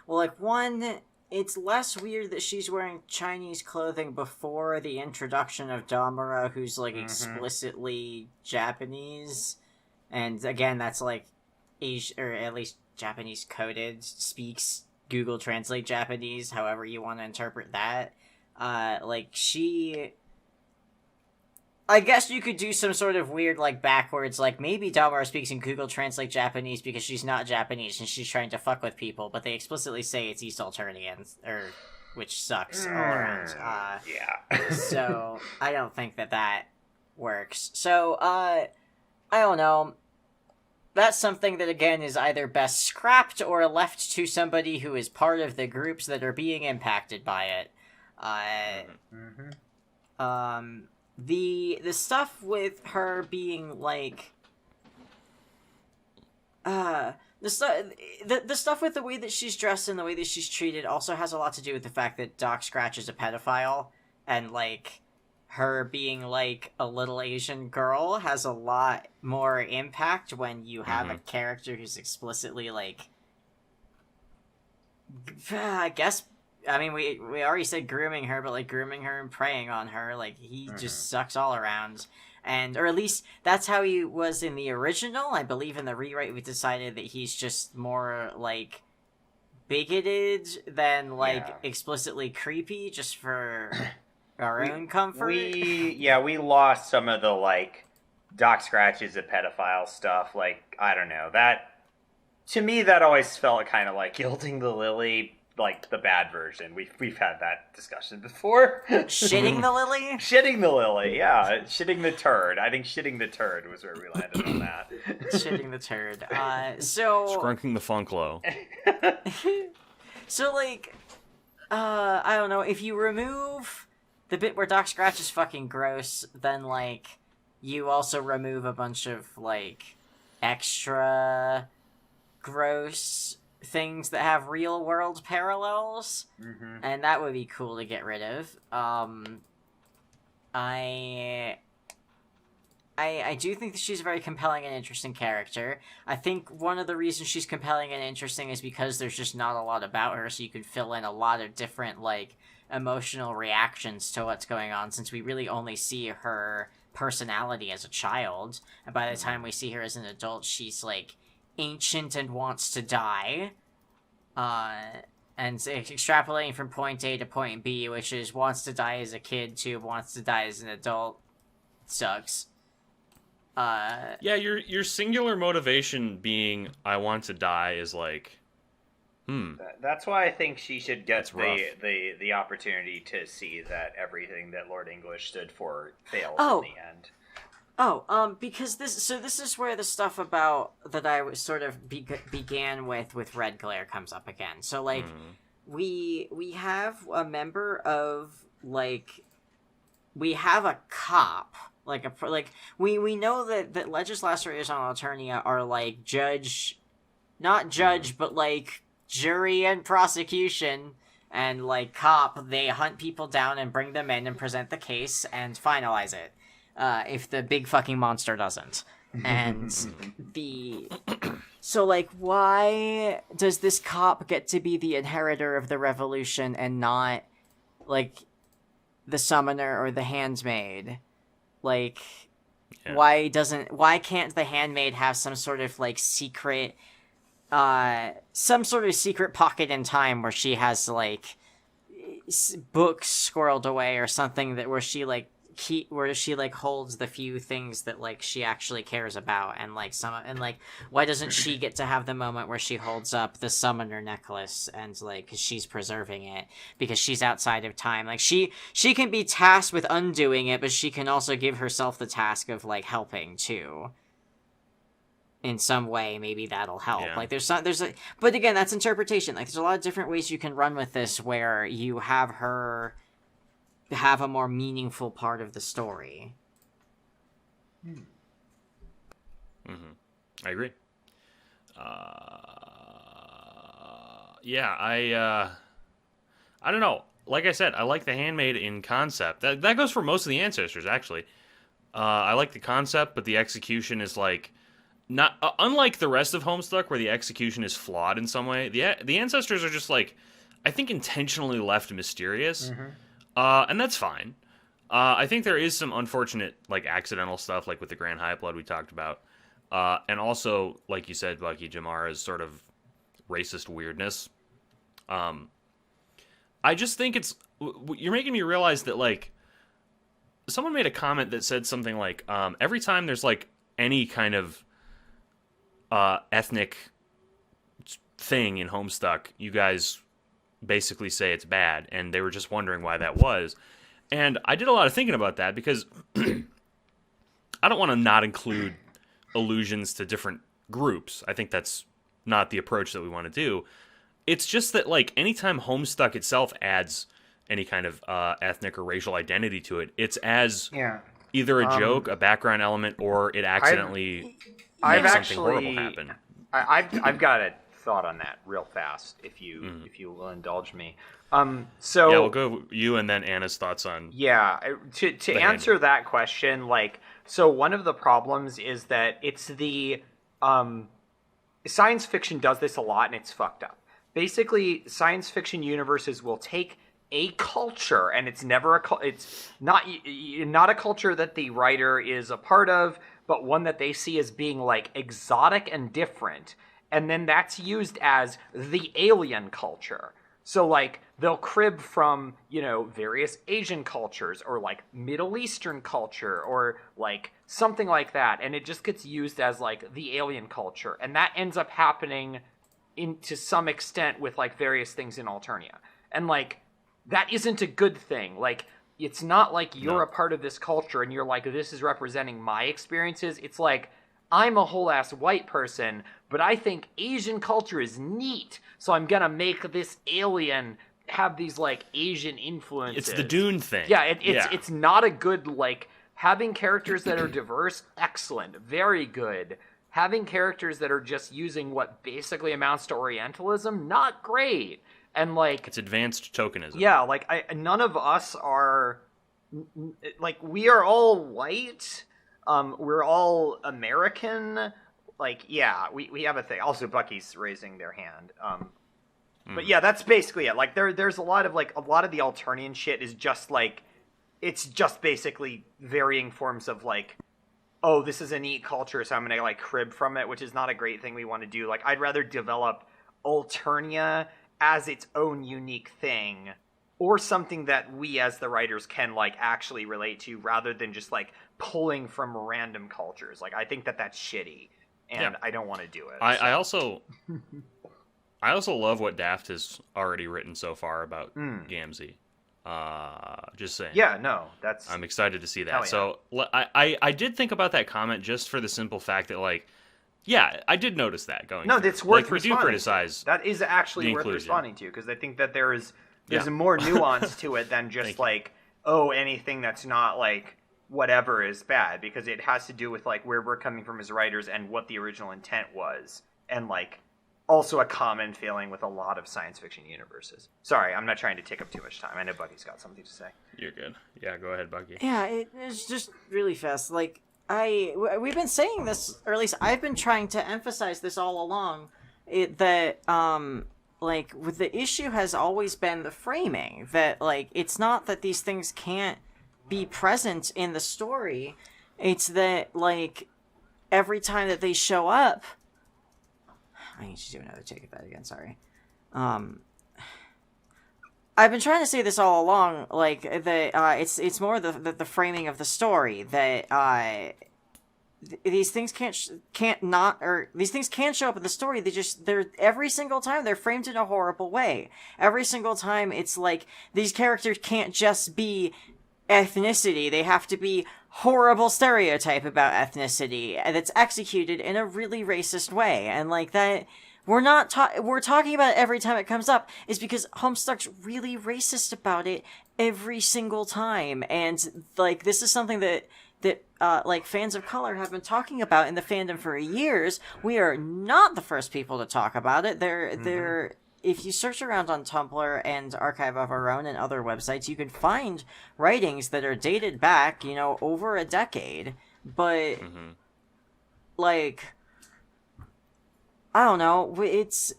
well, like, one, it's less weird that she's wearing Chinese clothing before the introduction of Damara, who's, like, explicitly Japanese. And, again, that's, like, Asian, or at least Japanese coded, speaks Google Translate Japanese, however you want to interpret that. I guess you could do some sort of weird, like, backwards, like, maybe Damara speaks in Google Translate Japanese because she's not Japanese and she's trying to fuck with people, but they explicitly say it's East Alternian, which sucks all around. Yeah. So, I don't think that works. So, I don't know. That's something that, again, is either best scrapped or left to somebody who is part of the groups that are being impacted by it. The stuff with her being, like, the stuff with the way that she's dressed and the way that she's treated also has a lot to do with the fact that Doc Scratch is a pedophile, and, like, her being, like, a little Asian girl has a lot more impact when you have a character who's explicitly, like, I guess, I mean, we already said grooming her, but, like, grooming her and preying on her, like, he just sucks all around. And, or at least, that's how he was in the original. I believe in the rewrite we decided that he's just more, like, bigoted than, like, explicitly creepy, just for our own comfort. We lost some of the, like, Doc Scratch is a pedophile stuff. Like, I don't know, that, to me, that always felt kind of like gilding the lily, like the bad version. We've had that discussion before. Shitting the lily? Shitting the lily, yeah. Shitting the turd. I think shitting the turd was where we landed on that. Shitting the turd. Scrunking the funklo. So, like, I don't know, if you remove the bit where Doc Scratch is fucking gross, then, like, you also remove a bunch of, like, extra gross things that have real world parallels, and that would be cool to get rid of. I do think that she's a very compelling and interesting character. I think one of the reasons she's compelling and interesting is because there's just not a lot about her, so you can fill in a lot of different, like, emotional reactions to what's going on, since we really only see her personality as a child, and by the time we see her as an adult, she's, like, ancient and wants to die. And extrapolating from point A to point B, which is wants to die as a kid to wants to die as an adult, sucks. Yeah, your singular motivation being I want to die is like, That's why I think she should get rough. the opportunity to see that everything that Lord English stood for fails Oh. in the end. Because this is where the stuff about that I was sort of began with Red Glare comes up again. So, like, we have a member of, like, we have a cop, we know that legislators on Alternia are, like, not judge, but, like, jury and prosecution, and, like, cop. They hunt people down and bring them in and present the case and finalize it. If the big fucking monster doesn't. And so, like, why does this cop get to be the inheritor of the revolution and not, like, the summoner or the handmaid? Like, why can't the handmaid have some sort of, like, secret pocket in time where she has, like, books squirreled away or something where she, like, holds the few things that, like, she actually cares about, and, like, why doesn't she get to have the moment where she holds up the summoner necklace and, like, 'cause she's preserving it because she's outside of time? Like, she can be tasked with undoing it, but she can also give herself the task of, like, helping too in some way. Maybe that'll help. Like, but again, that's interpretation. Like, there's a lot of different ways you can run with this where you have her have a more meaningful part of the story. I agree. I don't know. Like I said, I like the handmaid in concept. That goes for most of the ancestors, actually. I like the concept, but the execution is, like, not unlike the rest of Homestuck, where the execution is flawed in some way. The ancestors are just, like, I think, intentionally left mysterious. And that's fine. I think there is some unfortunate, like, accidental stuff, like with the Grand High Blood we talked about. And also, like you said, Bucky, Jamara's sort of racist weirdness. I just think you're making me realize that, like, someone made a comment that said something like, every time there's, like, any kind of ethnic thing in Homestuck, you guys basically say it's bad, and they were just wondering why that was. And I did a lot of thinking about that, because I don't want to not include allusions to different groups. I think that's not the approach that we want to do. It's just that, like, anytime Homestuck itself adds any kind of ethnic or racial identity to it, it's as either a joke, a background element, or it accidentally makes something horrible happen. I've got a thought on that real fast, if you will indulge me. We'll go you and then Anna's thoughts on to answer that question. Like, so one of the problems is that it's the science fiction does this a lot, and it's fucked up. Basically, science fiction universes will take a culture, and it's never it's not a culture that the writer is a part of, but one that they see as being, like, exotic and different. And then that's used as the alien culture. So, like, they'll crib from, various Asian cultures, or, like, Middle Eastern culture, or, like, something like that. And it just gets used as, like, the alien culture. And that ends up happening to some extent with, like, various things in Alternia. And, like, that isn't a good thing. Like, it's not like you're a part of this culture and you're like, this is representing my experiences. It's like, I'm a whole ass white person, but I think Asian culture is neat, so I'm gonna make this alien have these, like, Asian influences. It's the Dune thing. Yeah, it's not a good, like, having characters that are diverse, excellent, very good. having characters that are just using what basically amounts to Orientalism, not great. And like, it's advanced tokenism. Yeah, like none of us are like, we are all white. We're all American. Like, yeah, we have a thing. Also, Bucky's raising their hand. But yeah, that's basically it. Like, there's a lot of the Alternian shit is just like, it's just basically varying forms of like, oh, this is a neat culture, so I'm gonna like crib from it, which is not a great thing we want to do. Like, I'd rather develop Alternia as its own unique thing, or something that we as the writers can like actually relate to, rather than just like pulling from random cultures. Like, I think that's shitty, and I don't want to do it. I also love what Daft has already written so far about Gamzee. Just saying. Yeah, no, I'm excited to see that. Yeah. So I did think about that comment just for the simple fact that, like, yeah, I did notice that going. No, that's worth like, we do criticize. That is actually worth responding to, because I think that there's more nuance to it than just like, oh, anything that's not like whatever is bad, because it has to do with like where we're coming from as writers and what the original intent was, and like also a common feeling with a lot of science fiction universes. Sorry, I'm not trying to take up too much time. I know Bucky's got something to say. You're good. Yeah, go ahead, Bucky. Yeah, it's just really fast. Like, we've been saying this, or at least I've been trying to emphasize this all along, that like, with the issue has always been the framing, that like, it's not that these things can't be present in the story, it's that like every time that they show up, I need to do another take of that again, sorry. I've been trying to say this all along, like, that it's more the framing of the story, that these things these things can show up in the story. They're every single time they're framed in a horrible way. Every single time it's like, these characters can't just be ethnicity, they have to be horrible stereotype about ethnicity that's executed in a really racist way. And like, that we're talking about it every time it comes up is because Homestuck's really racist about it every single time. And like, this is something that like fans of color have been talking about in the fandom for years. We are not the first people to talk about it. They're if you search around on Tumblr and Archive of Our Own and other websites, you can find writings that are dated back, over a decade. But, like, I don't know, it's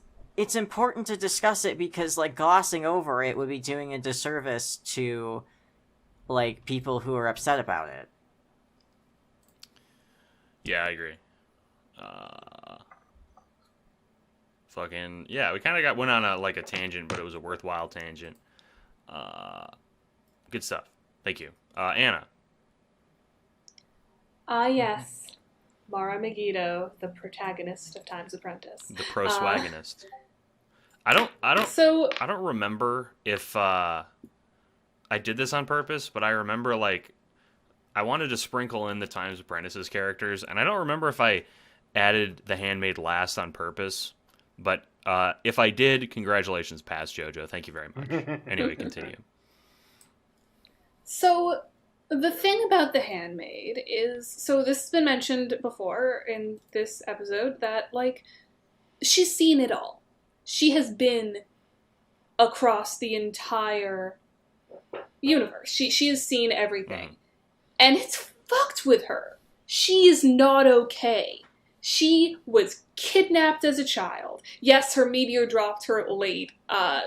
important to discuss it because, like, glossing over it would be doing a disservice to, like, people who are upset about it. Yeah, I agree. Fucking yeah, we kind of went on a tangent, but it was a worthwhile tangent. Good stuff. Thank you, Anna. Yes, Mara Megiddo, the protagonist of Time's Apprentice, the proswagonist. I don't remember if I did this on purpose, but I remember like I wanted to sprinkle in the Time's Apprentice's characters, and I don't remember if I added the Handmaid last on purpose. But if I did, congratulations, Paz JoJo. Thank you very much. Anyway, continue. So, the thing about the Handmaid is, so this has been mentioned before in this episode, that, like, she's seen it all. She has been across the entire universe. She has seen everything. And it's fucked with her. She is not okay. She was kidnapped as a child. Yes, her meteor dropped her late,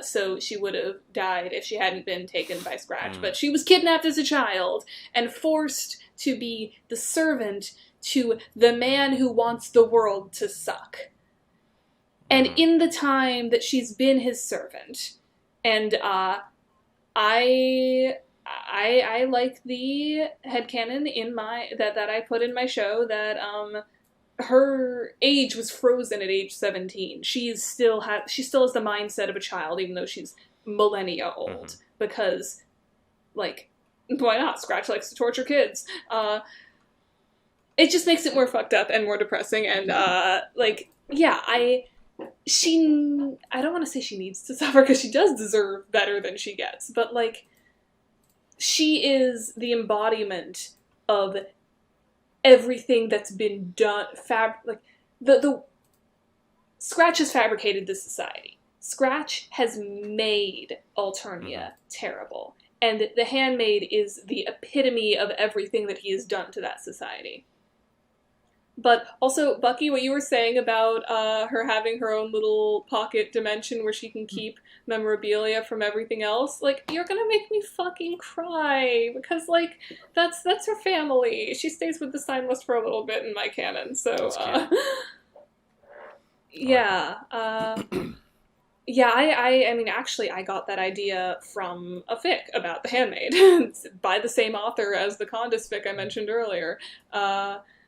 so she would have died if she hadn't been taken by Scratch. But she was kidnapped as a child and forced to be the servant to the man who wants the world to suck. And in the time that she's been his servant, and I like the headcanon in my that I put in my show that her age was frozen at age 17. She still has the mindset of a child, even though she's millennia old. Because, like, why not? Scratch likes to torture kids. It just makes it more fucked up and more depressing. And like, yeah, I don't want to say she needs to suffer, because she does deserve better than she gets. But like, she is the embodiment of everything that's been done, the Scratch has fabricated this society. Scratch has made Alternia terrible. And the Handmaid is the epitome of everything that he has done to that society. But also, Bucky, what you were saying about her having her own little pocket dimension where she can keep memorabilia from everything else, like, you're gonna make me fucking cry, because, like, that's her family. She stays with the Signless for a little bit in my canon, so, yeah, yeah, I mean, actually, I got that idea from a fic about the Handmaid, by the same author as the Condis fic I mentioned earlier,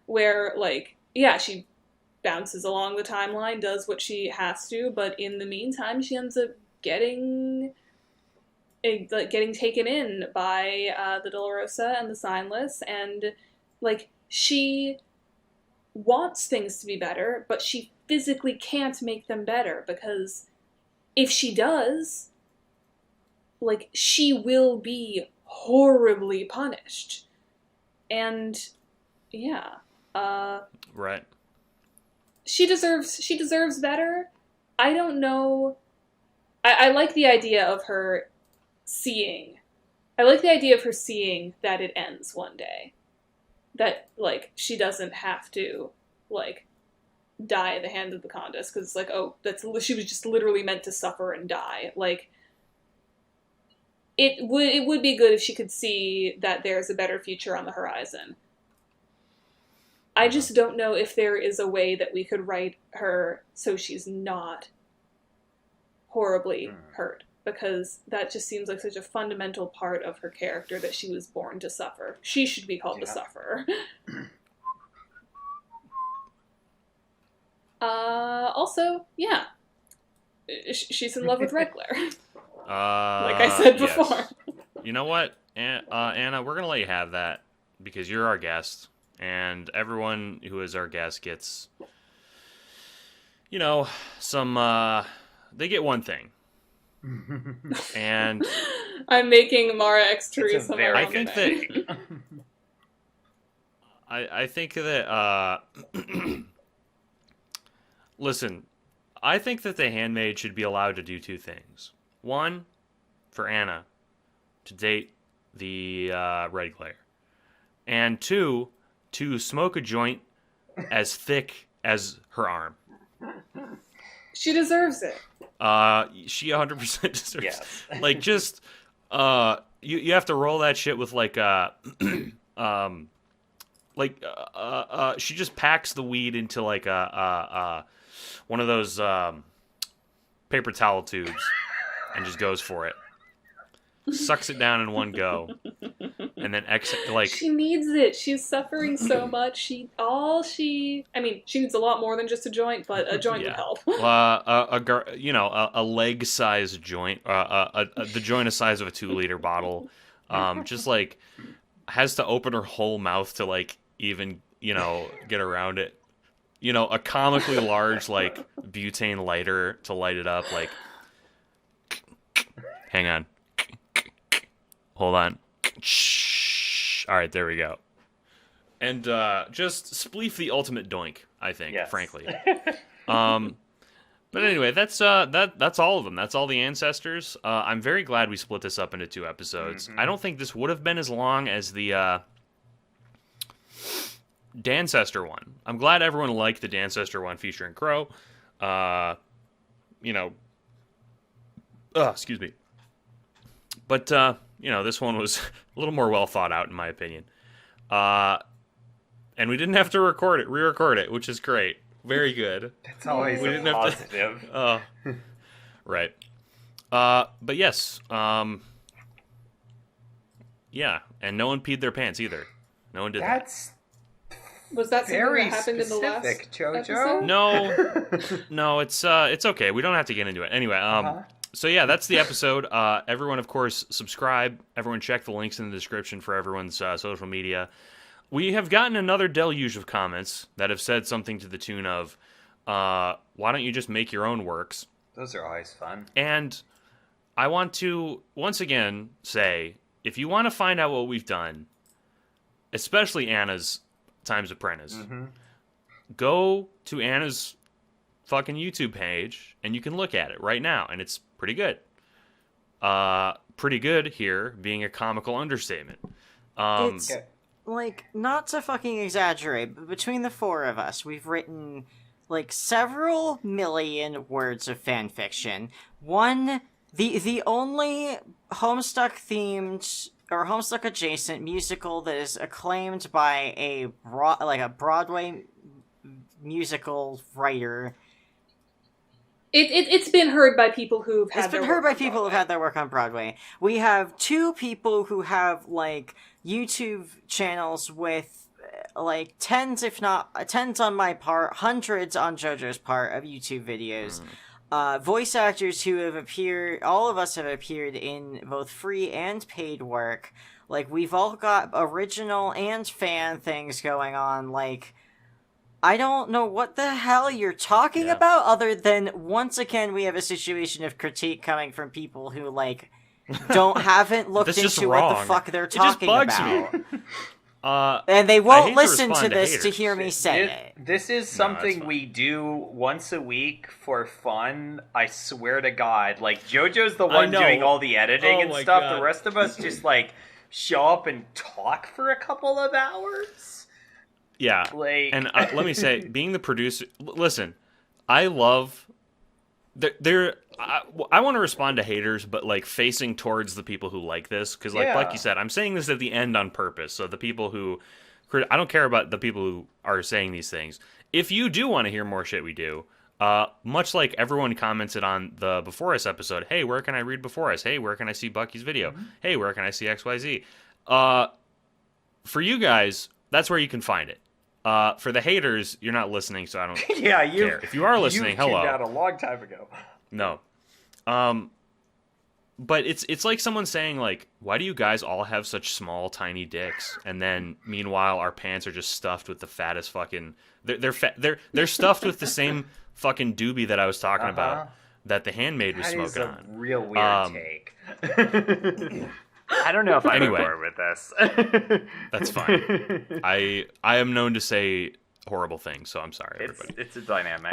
where, like, yeah, she bounces along the timeline, does what she has to, but in the meantime, she ends up getting taken in by the Dolorosa and the Signless, and, like, she wants things to be better, but she physically can't make them better, because if she does, like, she will be horribly punished. And, yeah. Right. She deserves better. I don't know. I like the idea of her seeing. I like the idea of her seeing that it ends one day. That, like, she doesn't have to, like, die at the hands of the Condis, because it's like, oh, she was just literally meant to suffer and die. Like, it would be good if she could see that there's a better future on the horizon. I just don't know if there is a way that we could write her so she's not horribly hurt, because that just seems like such a fundamental part of her character, that she was born to suffer. She should be called the Sufferer. Also, yeah, she's in love with Red Glare. Like I said before. Yes. You know what, Anna, we're gonna let you have that, because you're our guest. And everyone who is our guest gets, you know, they get one thing. And I'm making Mara X Teresa. I think that I think that listen, I think that the Handmaid should be allowed to do two things. One, for Anna to date the Red Glare. And two, to smoke a joint as thick as her arm. She deserves it. She 100% deserves it. Like, just, you have to roll that shit with, like, she just packs the weed into, like, one of those, paper towel tubes and just goes for it. Sucks it down in one go. And then she needs it. She's suffering so much. She needs a lot more than just a joint, but a joint would help. A leg-sized joint, the joint the size of a 2-liter bottle, just like has to open her whole mouth to like even get around it. A comically large like butane lighter to light it up. Like, hang on, hold on. All right, there we go. And just spleef the ultimate doink, I think, frankly. But anyway, that's all of them. That's all the ancestors. I'm very glad we split this up into 2 episodes. I don't think this would have been as long as the Dancester one. I'm glad everyone liked the Dancester one featuring Crow. Excuse me. But this one was a little more well thought out, in my opinion. And we didn't have to re-record it, which is great. Very good. That's always positive. Right. But yes. Yeah, and no one peed their pants either. No one did that. Was that something very that happened in the last JoJo? episode? No, it's okay. We don't have to get into it. Anyway, So yeah, that's the episode. Everyone, of course, subscribe. Everyone check the links in the description for everyone's social media. We have gotten another deluge of comments that have said something to the tune of, why don't you just make your own works? Those are always fun. And I want to, once again, say, if you want to find out what we've done, especially Anna's Times Apprentice, go to Anna's fucking YouTube page and you can look at it right now, and it's pretty good. Pretty good here being a comical understatement. It's like, not to fucking exaggerate, but between the four of us, we've written like several million words of fan fiction. The only Homestuck themed or Homestuck adjacent musical that is acclaimed by a Broadway musical writer. It's been heard by people who've had. It's been heard by people who've had their work on Broadway. We have two people who have like YouTube channels with like tens on my part, hundreds on JoJo's part of YouTube videos. Voice actors who have appeared, all of us have appeared in both free and paid work. Like, we've all got original and fan things going on. Like, I don't know what the hell you're talking about, other than, once again, we have a situation of critique coming from people who, like, haven't looked into what the fuck they're talking about. Me. And they won't listen to this to hear me say it. This is something we do once a week for fun. I swear to God. Like, JoJo's the one doing all the editing and stuff. God. The rest of us just, like, show up and talk for a couple of hours. Yeah. Like... And let me say, being the producer... Listen, I love... I want to respond to haters, but like facing towards the people who like this, because like you said, I'm saying this at the end on purpose. So the people who, I don't care about the people who are saying these things. If you do want to hear more shit we do, much like everyone commented on the Before Us episode, hey, where can I read Before Us? Hey, where can I see Bucky's video? Hey, where can I see XYZ? For you guys, that's where you can find it. For the haters, you're not listening, so I don't care. If you are listening, hello. You tuned out a long time ago. No. But it's like someone saying, like, why do you guys all have such small, tiny dicks? And then, meanwhile, our pants are just stuffed with the fattest fucking... They're stuffed with the same fucking doobie that I was talking about that the Handmaid was smoking on. That is a real weird take. I don't know if I'm on board with this. That's fine. I am known to say horrible things, so I'm sorry, everybody. It's a dynamic.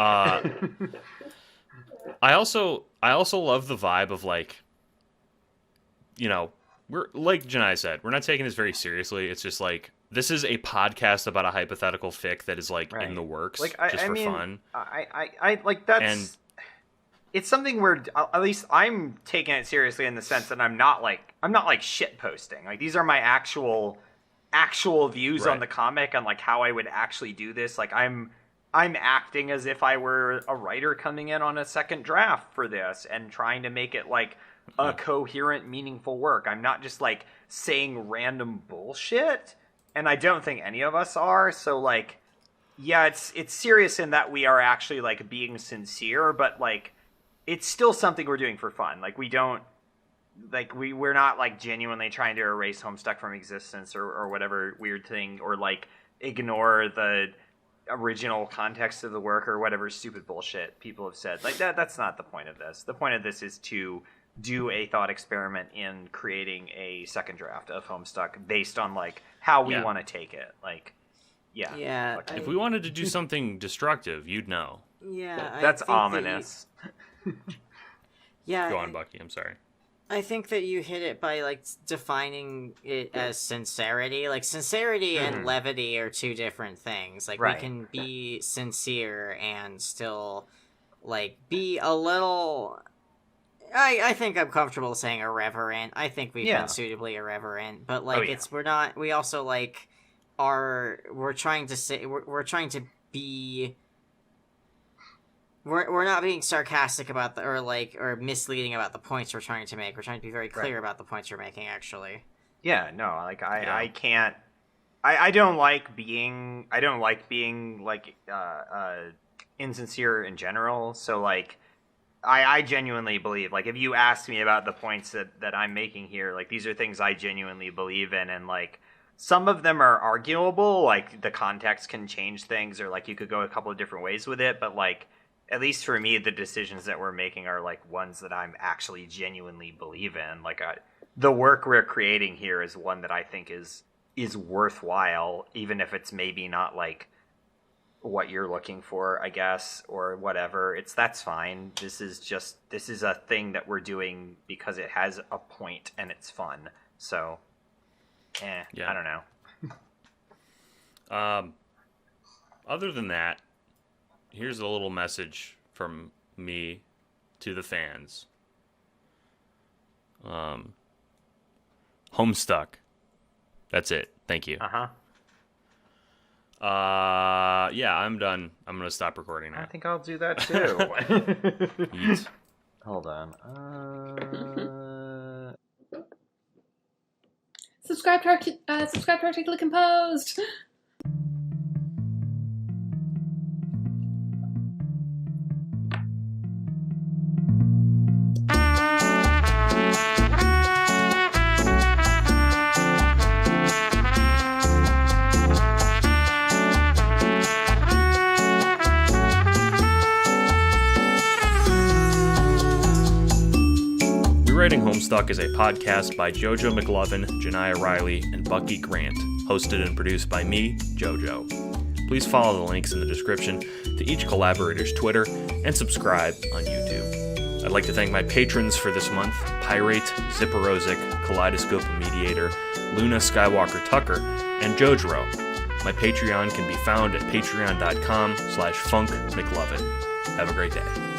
I also love the vibe of, like, you know, we're, like Janai said, we're not taking this very seriously. It's just like, this is a podcast about a hypothetical fic that is like in the works, like, just for fun. I like that's. And it's something where at least I'm taking it seriously in the sense that I'm not like shit posting. Like, these are my actual views on the comic and like how I would actually do this. Like, I'm acting as if I were a writer coming in on a second draft for this and trying to make it like a coherent, meaningful work. I'm not just like saying random bullshit, and I don't think any of us are. So like, yeah, it's serious in that we are actually like being sincere, but like, it's still something we're doing for fun. Like, we don't, like, we're not like genuinely trying to erase Homestuck from existence or whatever weird thing, or like ignore the original context of the work or whatever stupid bullshit people have said. Like, that's not the point of this. The point of this is to do a thought experiment in creating a second draft of Homestuck based on like how we want to take it. Like, if we wanted to do something destructive, you'd know. Yeah, that's ominous. Yeah, go on, Bucky. I'm sorry. I think that you hit it by like defining it as sincerity. Like, sincerity and levity are two different things. Like, we can be sincere and still like be a little. I think I'm comfortable saying irreverent. I think we've been suitably irreverent, but like we're not. We also like we're trying to say we're trying to be. We're not being sarcastic about or misleading about the points we're trying to make. We're trying to be very clear about the points we're making, actually. Yeah, no, like I can't. I don't like being like insincere in general. So like, I genuinely believe, like, if you ask me about the points that I'm making here, like, these are things I genuinely believe in, and like, some of them are arguable. Like, the context can change things, or like you could go a couple of different ways with it, but like, at least for me, the decisions that we're making are like ones that I'm actually genuinely believe in. Like, the work we're creating here is one that I think is worthwhile, even if it's maybe not like what you're looking for, I guess, or whatever. That's fine. This is a thing that we're doing because it has a point and it's fun. So, I don't know. Other than that, here's a little message from me to the fans. Homestuck. That's it. Thank you. Yeah, I'm done. I'm gonna stop recording now. I think I'll do that too. Yeet. Hold on. Subscribe to Articulately Composed. Rewriting Homestuck is a podcast by JoJo McLovin, Janiah Riley, and Bucky Grant, hosted and produced by me, JoJo. Please follow the links in the description to each collaborator's Twitter and subscribe on YouTube. I'd like to thank my patrons for this month: Pyrate, Zipperozic, Kaleidoscope Mediator, Luna Skywalker Tucker, and Jojro. My Patreon can be found at patreon.com/funkmclovin. Have a great day.